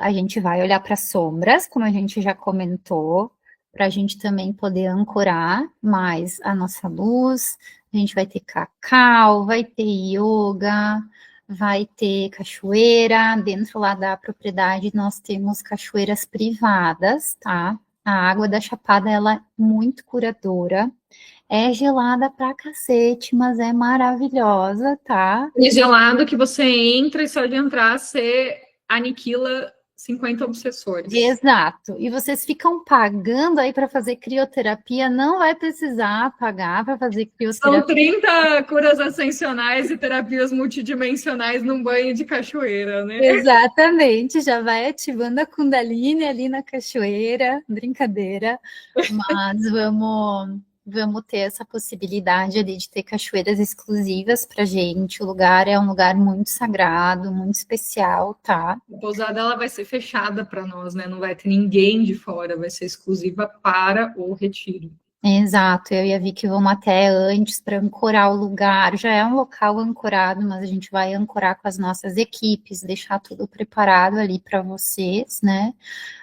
a gente vai olhar para sombras, como a gente já comentou, para a gente também poder ancorar mais a nossa luz. A gente vai ter cacau, vai ter yoga, vai ter cachoeira. Dentro lá da propriedade nós temos cachoeiras privadas, tá? A água da Chapada, ela é muito curadora. É gelada pra cacete, mas é maravilhosa, tá? E gelado que você entra e só de entrar você aniquila 50 obsessores. Exato. E vocês ficam pagando aí para fazer crioterapia, não vai precisar pagar para fazer crioterapia. São 30 curas ascensionais e terapias multidimensionais num banho de cachoeira, né? Exatamente, já vai ativando a Kundalini ali na cachoeira, brincadeira, mas vamos ter essa possibilidade ali de ter cachoeiras exclusivas para gente. O lugar é um lugar muito sagrado, muito especial, tá? A pousada ela vai ser fechada para nós, né? Não vai ter ninguém de fora, vai ser exclusiva para o retiro. Exato, eu e a Vicky vamos até antes para ancorar o lugar. Já é um local ancorado, mas a gente vai ancorar com as nossas equipes, deixar tudo preparado ali para vocês, né?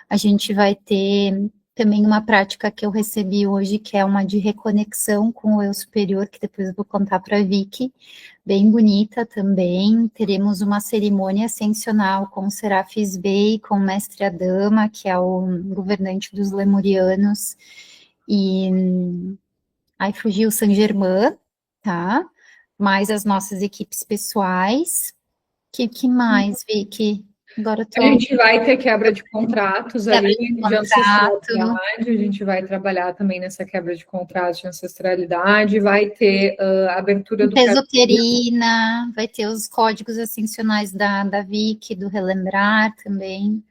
A gente vai ter também uma prática que eu recebi hoje, que é uma de reconexão com o eu superior, que depois eu vou contar para a Vicky, bem bonita também. Teremos uma cerimônia ascensional com Serafis Bey, com o Mestre Adama, que é o governante dos lemurianos, e aí fugiu o Saint Germain, tá? Mais as nossas equipes pessoais. Que mais, Vicky? Agora eu tô... A gente vai ter quebra de contratos ali, de ancestralidade, a gente vai trabalhar também nessa quebra de contratos de ancestralidade, vai ter a abertura do... Esoterina, vai ter os códigos ascensionais da Vicky, do Relembrar também.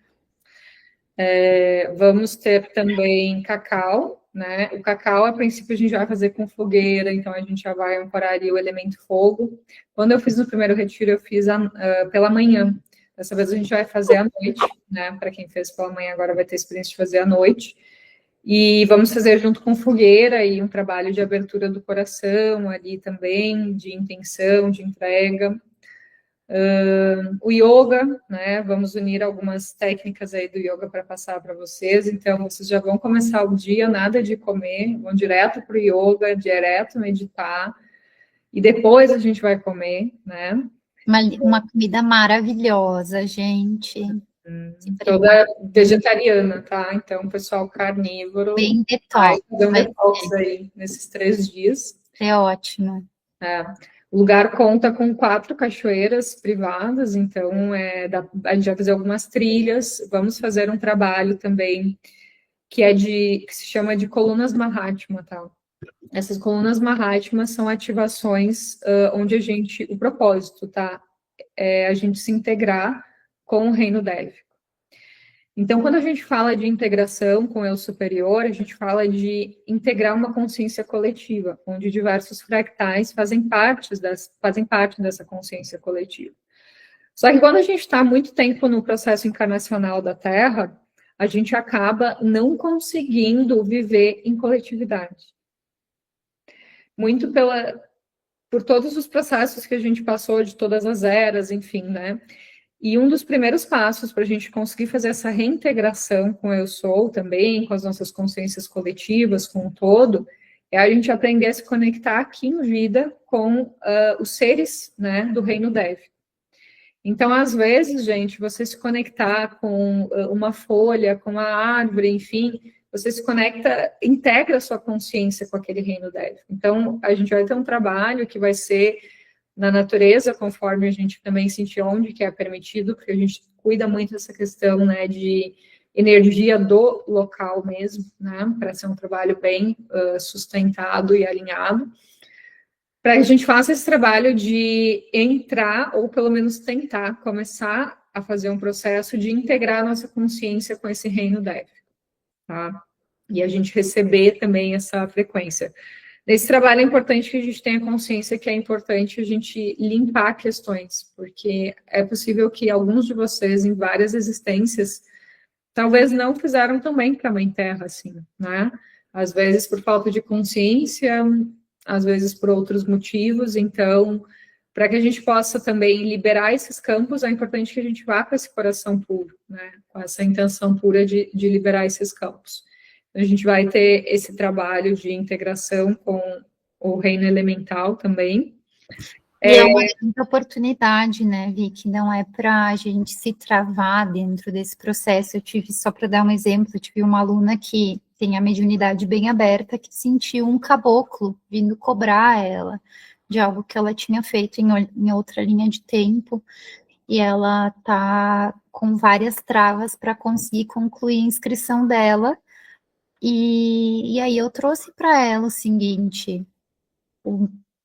Vamos ter também cacau, né? O cacau, a princípio, a gente vai fazer com fogueira, então a gente já vai ancorar ali o elemento fogo. Quando eu fiz no primeiro retiro, eu fiz pela manhã. Dessa vez a gente vai fazer à noite, né? Para quem fez pela manhã, agora vai ter experiência de fazer à noite. E vamos fazer junto com fogueira e um trabalho de abertura do coração ali também, de intenção, de entrega. O yoga, né? Vamos unir algumas técnicas aí do yoga para passar para vocês. Então, vocês já vão começar o dia, nada de comer, vão direto para o yoga, direto meditar, e depois a gente vai comer, né? Uma comida maravilhosa, gente. Toda vegetariana, tá? Então, pessoal carnívoro, bem detox. vai fazer um detox aí nesses 3 dias. É ótimo. O lugar conta com 4 cachoeiras privadas, então a gente vai fazer algumas trilhas, vamos fazer um trabalho também que se chama de colunas Mahatma, tá? Essas colunas Mahatma são ativações onde o propósito, tá? É a gente se integrar com o reino Dévico. Então, quando a gente fala de integração com o eu superior, a gente fala de integrar uma consciência coletiva, onde diversos fractais fazem parte dessa consciência coletiva. Só que quando a gente está muito tempo no processo encarnacional da Terra, a gente acaba não conseguindo viver em coletividade. Muito por todos os processos que a gente passou, de todas as eras, enfim, né? E um dos primeiros passos para a gente conseguir fazer essa reintegração com o Eu Sou também, com as nossas consciências coletivas, com o todo, é a gente aprender a se conectar aqui em vida com os seres, né, do reino Dev. Então, às vezes, gente, você se conectar com uma folha, com uma árvore, enfim, você se conecta, integra a sua consciência com aquele reino Dev. Então, a gente vai ter um trabalho que vai ser na natureza, conforme a gente também sentir onde que é permitido, porque a gente cuida muito dessa questão, né, de energia do local mesmo, né, para ser um trabalho bem sustentado e alinhado, para que a gente faça esse trabalho de entrar, ou pelo menos tentar começar a fazer um processo de integrar a nossa consciência com esse reino dévico, tá? E a gente receber também essa frequência. Nesse trabalho é importante que a gente tenha consciência que é importante a gente limpar questões, porque é possível que alguns de vocês, em várias existências, talvez não fizeram tão bem para a Mãe Terra, assim, né? Às vezes por falta de consciência, às vezes por outros motivos. Então, para que a gente possa também liberar esses campos, é importante que a gente vá com esse coração puro, né? Com essa intenção pura de liberar esses campos. A gente vai ter esse trabalho de integração com o reino elemental também. E é uma grande oportunidade, né, Vicky? Não é para a gente se travar dentro desse processo. Eu tive, só para dar um exemplo, eu tive uma aluna que tem a mediunidade bem aberta, que sentiu um caboclo vindo cobrar ela de algo que ela tinha feito em outra linha de tempo, e ela tá com várias travas para conseguir concluir a inscrição dela. E aí eu trouxe para ela o seguinte: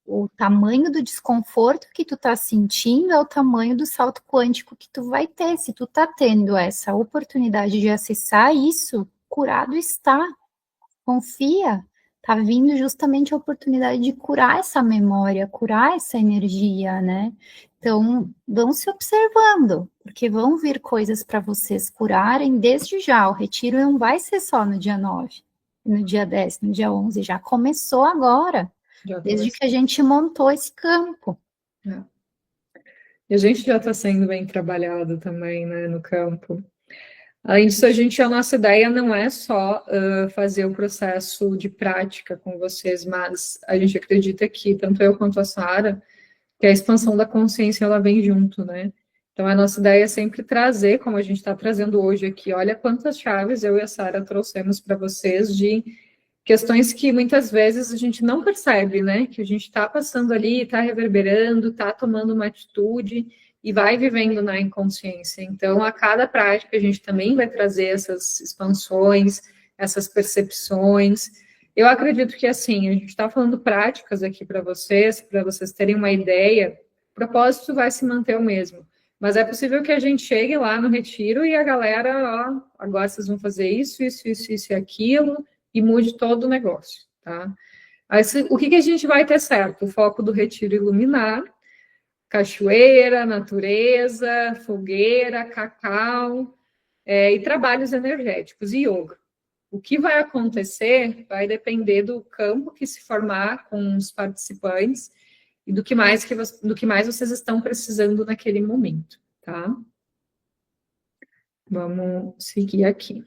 o tamanho do desconforto que tu tá sentindo é o tamanho do salto quântico que tu vai ter. Se tu tá tendo essa oportunidade de acessar isso, curado está. Confia. Tá vindo justamente a oportunidade de curar essa memória, curar essa energia, né? Então, vão se observando, porque vão vir coisas para vocês curarem desde já. O retiro não vai ser só no dia 9, no dia 10, no dia 11, já começou agora. Desde que a gente montou esse campo. É. E a gente já está sendo bem trabalhado também, né, no campo. Além disso, a nossa ideia não é só fazer o processo de prática com vocês, mas a gente acredita que, tanto eu quanto a Sara, que a expansão da consciência, ela vem junto, né? Então, a nossa ideia é sempre trazer, como a gente está trazendo hoje aqui, olha quantas chaves eu e a Sara trouxemos para vocês de questões que muitas vezes a gente não percebe, né? Que a gente está passando ali, está reverberando, está tomando uma atitude e vai vivendo na inconsciência. Então, a cada prática, a gente também vai trazer essas expansões, essas percepções. Eu acredito que, assim, a gente está falando práticas aqui para vocês terem uma ideia, o propósito vai se manter o mesmo. Mas é possível que a gente chegue lá no retiro e a galera, ó, agora vocês vão fazer isso, isso, isso, isso e aquilo, e mude todo o negócio, tá? Aí, o que a gente vai ter certo? O foco do retiro iluminar, cachoeira, natureza, fogueira, cacau, e trabalhos energéticos, e yoga. O que vai acontecer vai depender do campo que se formar com os participantes e do que mais vocês estão precisando naquele momento, tá? Vamos seguir aqui.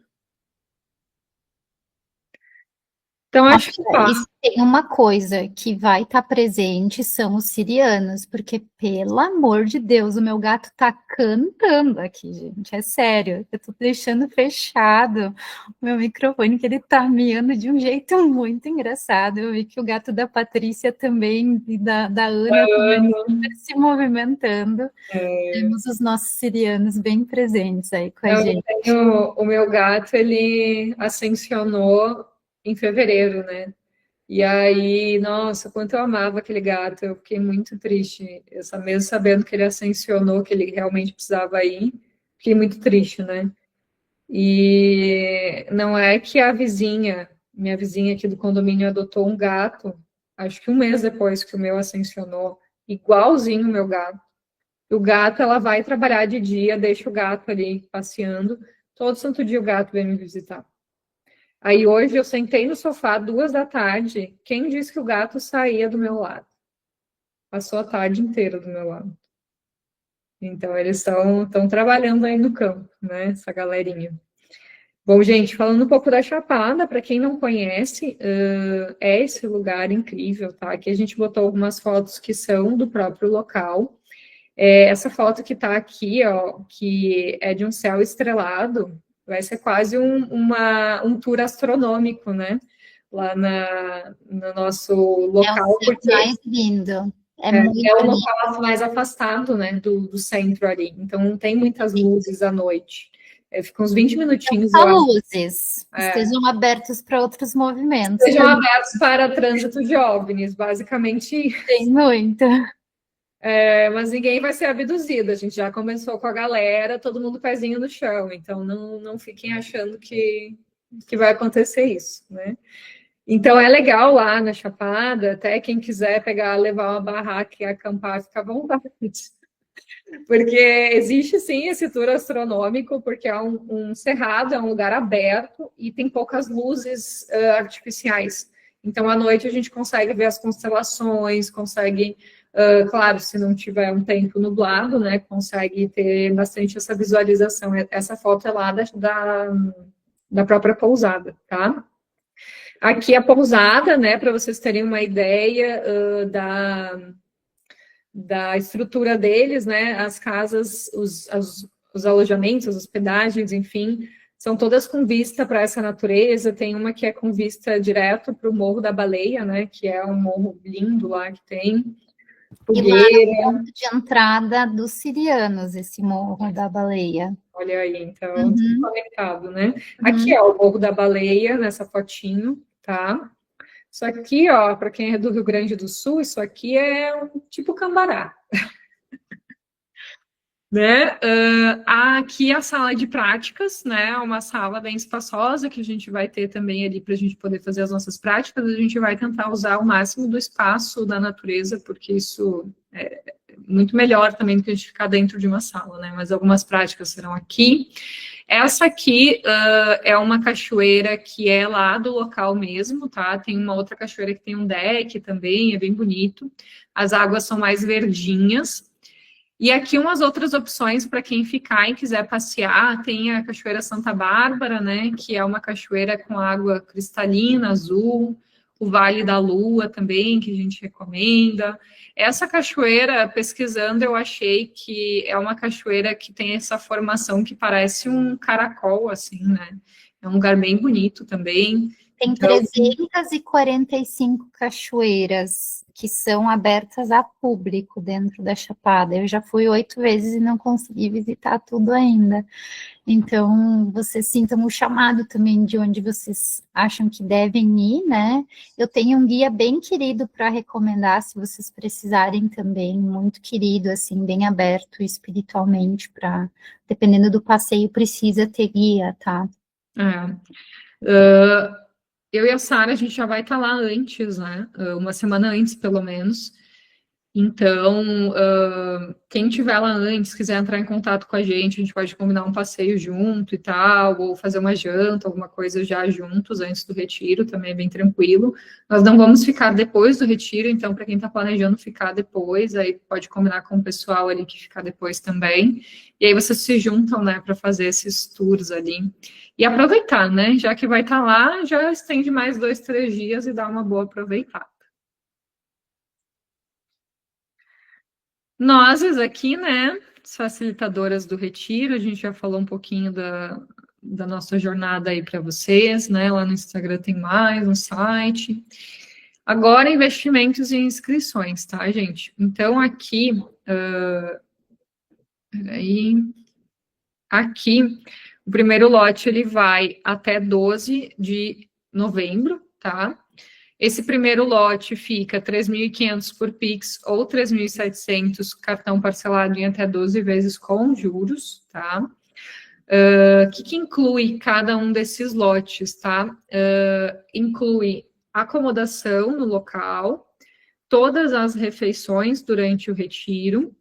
Então, acho que E se tem uma coisa que vai estar presente são os sirianos, porque, pelo amor de Deus, o meu gato tá cantando aqui, gente, é sério. Eu tô deixando fechado o meu microfone, que ele tá miando de um jeito muito engraçado. Eu vi que o gato da Patrícia também, e da Ana também se movimentando. Temos os nossos sirianos bem presentes aí com a gente. o meu gato, ele ascensionou em fevereiro, né? E aí, nossa, quanto eu amava aquele gato, eu fiquei muito triste. Mesmo sabendo que ele ascensionou, que ele realmente precisava ir, fiquei muito triste, né? E não é que a vizinha, minha vizinha aqui do condomínio, adotou um gato, acho que um mês depois que o meu ascensionou, igualzinho o meu gato. O gato, ela vai trabalhar de dia, deixa o gato ali passeando. Todo santo dia o gato vem me visitar. Aí hoje eu sentei no sofá 2 da tarde. Quem disse que o gato saía do meu lado? Passou a tarde inteira do meu lado. Então eles estão trabalhando aí no campo, né? Essa galerinha. Bom, gente, falando um pouco da Chapada, para quem não conhece, é esse lugar incrível, tá? Aqui a gente botou algumas fotos que são do próprio local. Essa foto que está aqui, ó, que é de um céu estrelado, vai ser quase um tour astronômico, né? Lá no nosso É o local, céu porque mais lindo. É é, muito é o lindo. local mais afastado, né, do centro ali. Então não tem muitas luzes à noite. Fica uns 20 minutinhos, Só eu acho. luzes. Estejam abertos para outros movimentos. Sejam abertos para trânsito de OVNIs, basicamente. Tem muito. Mas ninguém vai ser abduzido. A gente já começou com a galera, todo mundo pezinho no chão. Então não fiquem achando que vai acontecer isso, né? Então é legal lá na Chapada, até quem quiser pegar, levar uma barraca e acampar, fica à vontade. Porque existe sim esse tour astronômico, porque é um cerrado, é um lugar aberto e tem poucas luzes artificiais. Então à noite a gente consegue ver as constelações, consegue, claro, se não tiver um tempo nublado, né, consegue ter bastante essa visualização. Essa foto é lá da própria pousada, tá? Aqui a pousada, né, para vocês terem uma ideia da estrutura deles, né? As casas, os alojamentos, as hospedagens, enfim, são todas com vista para essa natureza. Tem uma que é com vista direto para o Morro da Baleia, né? Que é um morro lindo lá que tem. E lá é o Fogueira. ponto de entrada dos sirianos, esse Morro da Baleia. Olha aí, então, tudo conectado, né? Aqui Uhum. é o Morro da Baleia, nessa fotinho, tá? Isso aqui, ó, para quem é do Rio Grande do Sul, isso aqui é um tipo Cambará. Né? Aqui a sala de práticas, né? Uma sala bem espaçosa que a gente vai ter também ali para a gente poder fazer as nossas práticas. A gente vai tentar usar o máximo do espaço da natureza, porque isso é muito melhor também do que a gente ficar dentro de uma sala, né? Mas algumas práticas serão aqui. Essa aqui é uma cachoeira que é lá do local mesmo, tá? Tem uma outra cachoeira que tem um deck também, é bem bonito. As águas são mais verdinhas. E aqui umas outras opções para quem ficar e quiser passear, tem a Cachoeira Santa Bárbara, né, que é uma cachoeira com água cristalina, azul, o Vale da Lua também, que a gente recomenda. Essa cachoeira, pesquisando, eu achei que é uma cachoeira que tem essa formação que parece um caracol, assim, né? É um lugar bem bonito também. Tem Então, 345 cachoeiras que são abertas a público dentro da Chapada. Eu já fui 8 vezes e não consegui visitar tudo ainda. Então, vocês sintam o chamado também de onde vocês acham que devem ir, né? Eu tenho um guia bem querido para recomendar, se vocês precisarem também, muito querido, assim, bem aberto espiritualmente, para, dependendo do passeio, precisa ter guia, tá? eu e a Sara, a gente já vai estar lá antes, né? Uma semana antes, pelo menos. Então, quem tiver lá antes, quiser entrar em contato com a gente pode combinar um passeio junto e tal, ou fazer uma janta, alguma coisa já juntos antes do retiro, também é bem tranquilo. Nós não vamos ficar depois do retiro, então, para quem está planejando ficar depois, aí pode combinar com o pessoal ali que ficar depois também. E aí vocês se juntam, né, para fazer esses tours ali. E aproveitar, né? Já que vai estar lá, já estende mais 2, 3 dias e dá uma boa aproveitada. Nós aqui, né, as facilitadoras do Retiro, a gente já falou um pouquinho da nossa jornada aí para vocês, né? Lá no Instagram tem mais, no site. Agora, investimentos e inscrições, tá, gente? Então, aqui, peraí, aqui, o primeiro lote, ele vai até 12 de novembro, tá? Esse primeiro lote fica 3.500 por Pix ou 3.700 cartão parcelado em até 12 vezes com juros, tá? O que inclui cada um desses lotes, tá? Inclui acomodação no local, todas as refeições durante o retiro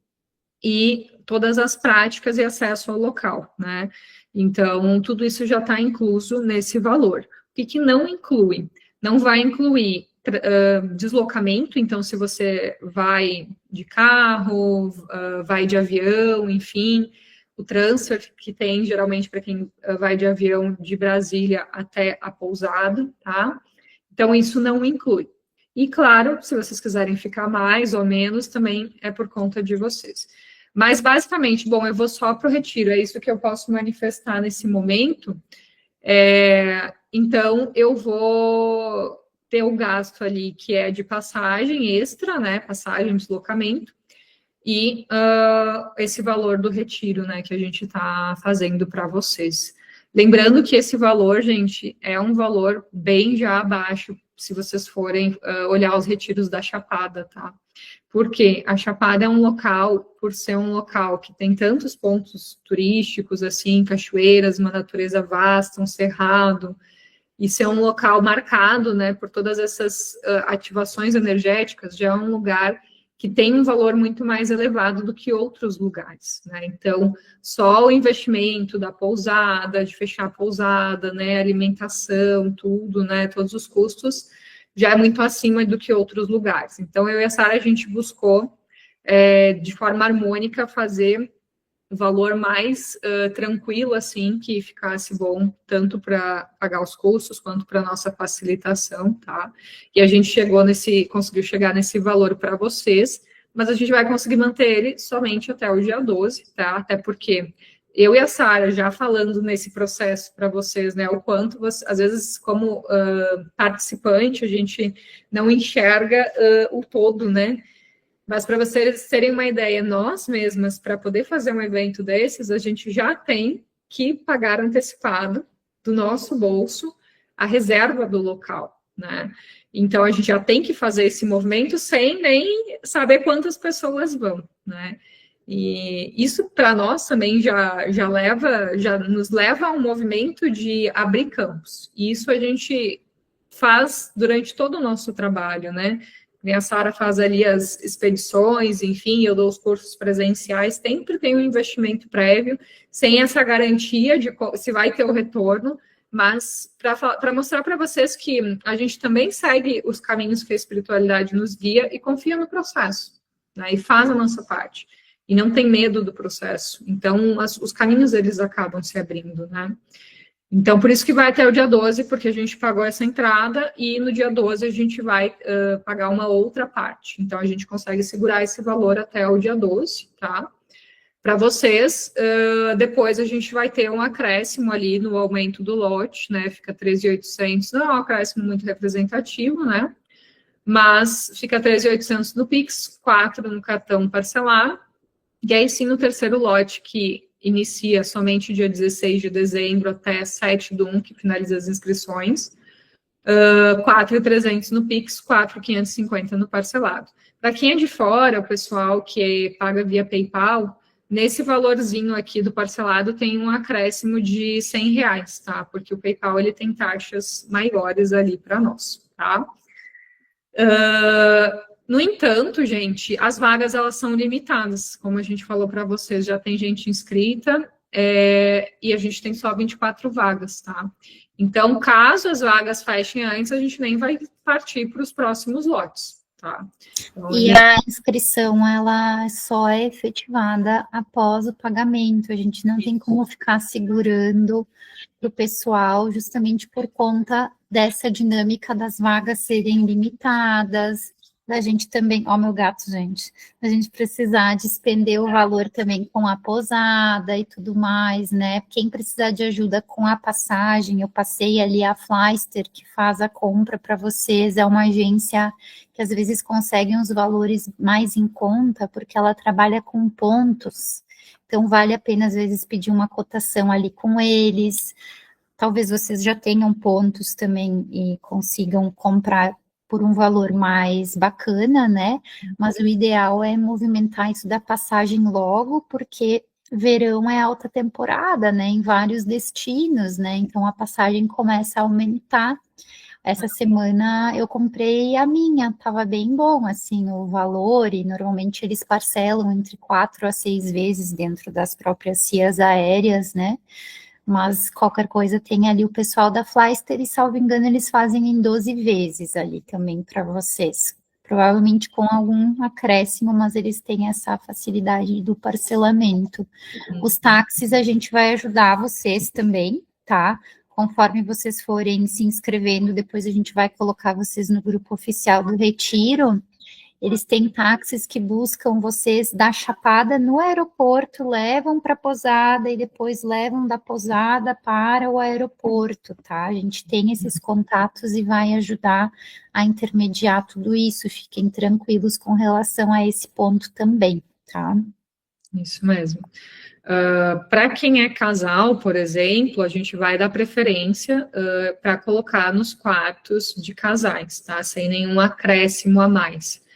e todas as práticas e acesso ao local, né? Então, tudo isso já está incluso nesse valor. O que não inclui? Não vai incluir deslocamento, então, se você vai de carro, vai de avião, enfim, o transfer que tem, geralmente, para quem vai de avião de Brasília até a pousada, tá? Então, isso não inclui. E, claro, se vocês quiserem ficar mais ou menos, também é por conta de vocês. Mas, basicamente, bom, eu vou só para o retiro, é isso que eu posso manifestar nesse momento. Então, eu vou ter o gasto ali que é de passagem extra, né? Passagem, deslocamento, e esse valor do retiro, né? Que a gente está fazendo para vocês. Lembrando que esse valor, gente, é um valor bem já abaixo, se vocês forem olhar os retiros da Chapada, tá? Porque a Chapada é um local, por ser um local que tem tantos pontos turísticos, assim, cachoeiras, uma natureza vasta, um cerrado, e ser um local marcado, né, por todas essas ativações energéticas, já é um lugar que tem um valor muito mais elevado do que outros lugares, né? Então, só o investimento da pousada, de fechar a pousada, né, alimentação, tudo, né, todos os custos, já é muito acima do que outros lugares. Então, eu e a Sara, a gente buscou, de forma harmônica, fazer o valor mais tranquilo, assim, que ficasse bom, tanto para pagar os custos, quanto para nossa facilitação, tá? E a gente conseguiu chegar nesse valor para vocês, mas a gente vai conseguir manter ele somente até o dia 12, tá? Até porque eu e a Sara, já falando nesse processo para vocês, né, o quanto, às vezes, como participante, a gente não enxerga o todo, né? Mas para vocês terem uma ideia, nós mesmas, para poder fazer um evento desses, a gente já tem que pagar antecipado do nosso bolso a reserva do local, né? Então a gente já tem que fazer esse movimento sem nem saber quantas pessoas vão, né? E isso para nós também já nos leva a um movimento de abrir campos. E isso a gente faz durante todo o nosso trabalho, né? A Sara faz ali as expedições, enfim, eu dou os cursos presenciais, sempre tem um investimento prévio, sem essa garantia de se vai ter o retorno, mas para mostrar para vocês que a gente também segue os caminhos que a espiritualidade nos guia e confia no processo, né, e faz a nossa parte, e não tem medo do processo. Então, os caminhos, eles acabam se abrindo, né? Então, por isso que vai até o dia 12, porque a gente pagou essa entrada e no dia 12 a gente vai pagar uma outra parte. Então, a gente consegue segurar esse valor até o dia 12, tá? Para vocês, depois a gente vai ter um acréscimo ali no aumento do lote, né? Fica 13.800, não é um acréscimo muito representativo, né? Mas fica 13.800 no Pix, 4 no cartão parcelar. E aí sim, no terceiro lote, que inicia somente dia 16 de dezembro até 7/1, que finaliza as inscrições, 4.300 no Pix, 4.550 no parcelado. Para quem é de fora, o pessoal que paga via PayPal, nesse valorzinho aqui do parcelado tem um acréscimo de R$100, tá? Porque o PayPal, ele tem taxas maiores ali para nós, tá? No entanto, gente, as vagas elas são limitadas, como a gente falou para vocês, já tem gente inscrita e a gente tem só 24 vagas, tá? Então, caso as vagas fechem antes, a gente nem vai partir para os próximos lotes, tá? Então, E a inscrição, ela só é efetivada após o pagamento. A gente não tem como ficar segurando para o pessoal, justamente por conta dessa dinâmica das vagas serem limitadas, da gente também, ó, meu gato, gente, da gente precisar despender o valor também com a pousada e tudo mais, né? Quem precisar de ajuda com a passagem, eu passei ali a Flyster, que faz a compra para vocês, é uma agência que às vezes consegue uns valores mais em conta, porque ela trabalha com pontos. Então, vale a pena, às vezes, pedir uma cotação ali com eles. Talvez vocês já tenham pontos também e consigam comprar por um valor mais bacana, né? Mas o ideal é movimentar isso da passagem logo, porque verão é alta temporada, né? Em vários destinos, né? Então, a passagem começa a aumentar. Essa semana eu comprei a minha, estava bem bom, assim, o valor, e normalmente eles parcelam entre 4 a 6 vezes dentro das próprias cias aéreas, né? Mas qualquer coisa tem ali o pessoal da Flyster, e salvo engano eles fazem em 12 vezes ali também para vocês. Provavelmente com algum acréscimo, mas eles têm essa facilidade do parcelamento. Os táxis a gente vai ajudar vocês também, tá? Conforme vocês forem se inscrevendo, depois a gente vai colocar vocês no grupo oficial do Retiro. Eles têm táxis que buscam vocês da Chapada no aeroporto, levam para a pousada e depois levam da pousada para o aeroporto, tá? A gente tem esses contatos e vai ajudar a intermediar tudo isso. Fiquem tranquilos com relação a esse ponto também, tá? Isso mesmo. Para quem é casal, por exemplo, a gente vai dar preferência para colocar nos quartos de casais, tá? Sem nenhum acréscimo a mais.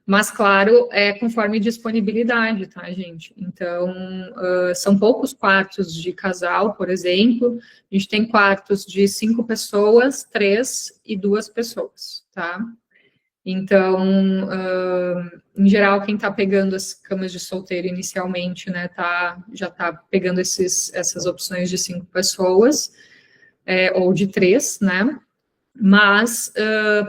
Mas, claro, é conforme disponibilidade, tá, gente? Então, são poucos quartos de casal, por exemplo. A gente tem quartos de 5 pessoas, 3 e 2 pessoas, tá? Então, em geral, quem está pegando as camas de solteiro inicialmente, né, já está pegando essas opções de 5 pessoas, ou de 3, né? Mas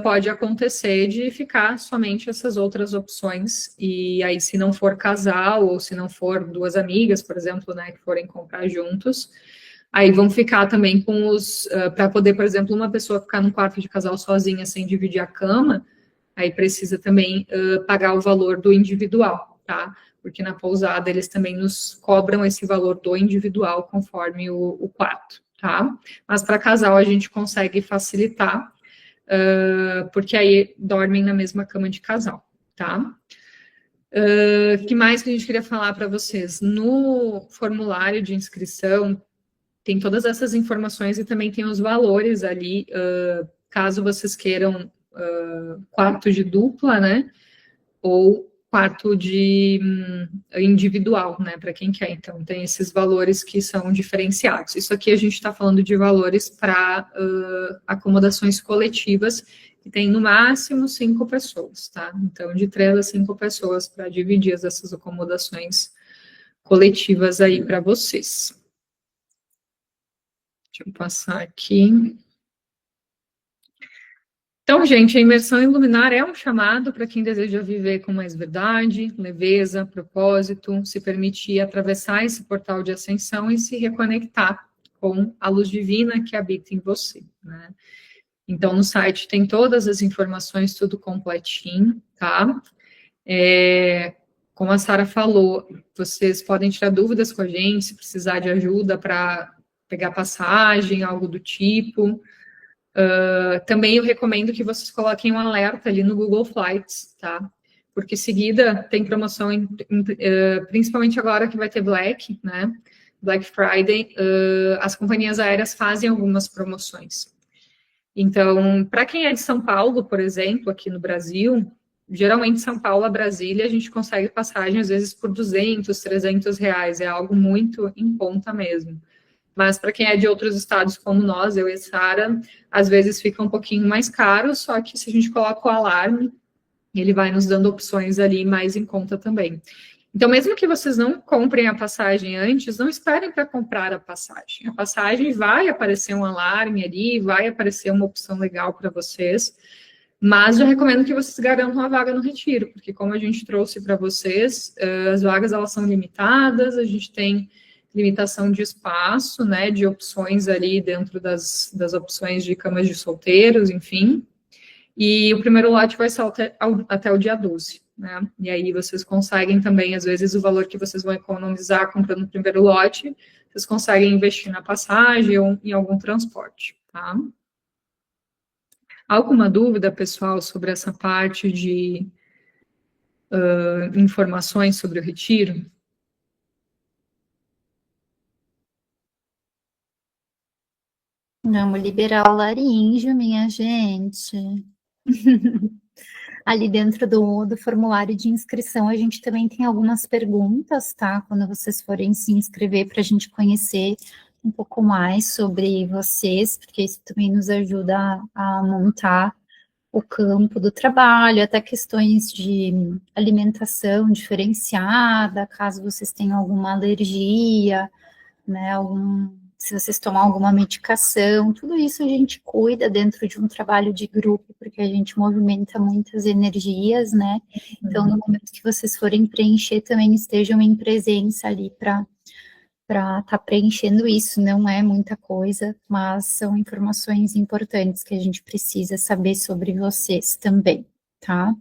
pode acontecer de ficar somente essas outras opções, e aí se não for casal, ou se não for 2 amigas, por exemplo, né, que forem comprar juntos, aí vão ficar também com para poder, por exemplo, uma pessoa ficar num quarto de casal sozinha, sem dividir a cama, aí precisa também pagar o valor do individual, tá? Porque na pousada eles também nos cobram esse valor do individual conforme o quarto, tá? Mas para casal a gente consegue facilitar, porque aí dormem na mesma cama de casal, tá? Que mais que a gente queria falar para vocês? No formulário de inscrição tem todas essas informações e também tem os valores ali, caso vocês queiram quarto de dupla, né? Ou quarto de individual, né, para quem quer. Então, tem esses valores que são diferenciados. Isso aqui a gente está falando de valores para acomodações coletivas, que tem no máximo 5 pessoas, tá? Então, de 3 a 5 pessoas para dividir essas acomodações coletivas aí para vocês. Deixa eu passar aqui. Então, gente, a imersão em luminar é um chamado para quem deseja viver com mais verdade, leveza, propósito, se permitir atravessar esse portal de ascensão e se reconectar com a luz divina que habita em você, né? Então, no site tem todas as informações, tudo completinho, tá? Como a Sara falou, vocês podem tirar dúvidas com a gente, se precisar de ajuda para pegar passagem, algo do tipo. Também eu recomendo que vocês coloquem um alerta ali no Google Flights, tá? Porque seguida tem promoção, principalmente agora que vai ter Black, né? Black Friday, as companhias aéreas fazem algumas promoções. Então, para quem é de São Paulo, por exemplo, aqui no Brasil, geralmente São Paulo a Brasília, a gente consegue passagem às vezes por 200, 300 reais, é algo muito em conta mesmo. Mas para quem é de outros estados como nós, eu e a Sara, às vezes fica um pouquinho mais caro, só que se a gente coloca o alarme, ele vai nos dando opções ali mais em conta também. Então, mesmo que vocês não comprem a passagem antes, não esperem para comprar a passagem. A passagem vai aparecer um alarme ali, vai aparecer uma opção legal para vocês, mas já recomendo que vocês garantam a vaga no retiro, porque como a gente trouxe para vocês, as vagas elas são limitadas, a gente tem limitação de espaço, né, de opções ali dentro das opções de camas de solteiros, enfim. E o primeiro lote vai ser até o dia 12, né? E aí vocês conseguem também, às vezes, o valor que vocês vão economizar comprando o primeiro lote, vocês conseguem investir na passagem ou em algum transporte, tá? Alguma dúvida, pessoal, sobre essa parte de informações sobre o retiro? Vamos liberar o laríngeo, minha gente. Ali dentro do formulário de inscrição, a gente também tem algumas perguntas, tá? Quando vocês forem se inscrever, para a gente conhecer um pouco mais sobre vocês, porque isso também nos ajuda a montar o campo do trabalho, até questões de alimentação diferenciada, caso vocês tenham alguma alergia, né, se vocês tomam alguma medicação, tudo isso a gente cuida dentro de um trabalho de grupo, porque a gente movimenta muitas energias, né? Então, no momento que vocês forem preencher, também estejam em presença ali para estar preenchendo isso. Não é muita coisa, mas são informações importantes que a gente precisa saber sobre vocês também, tá?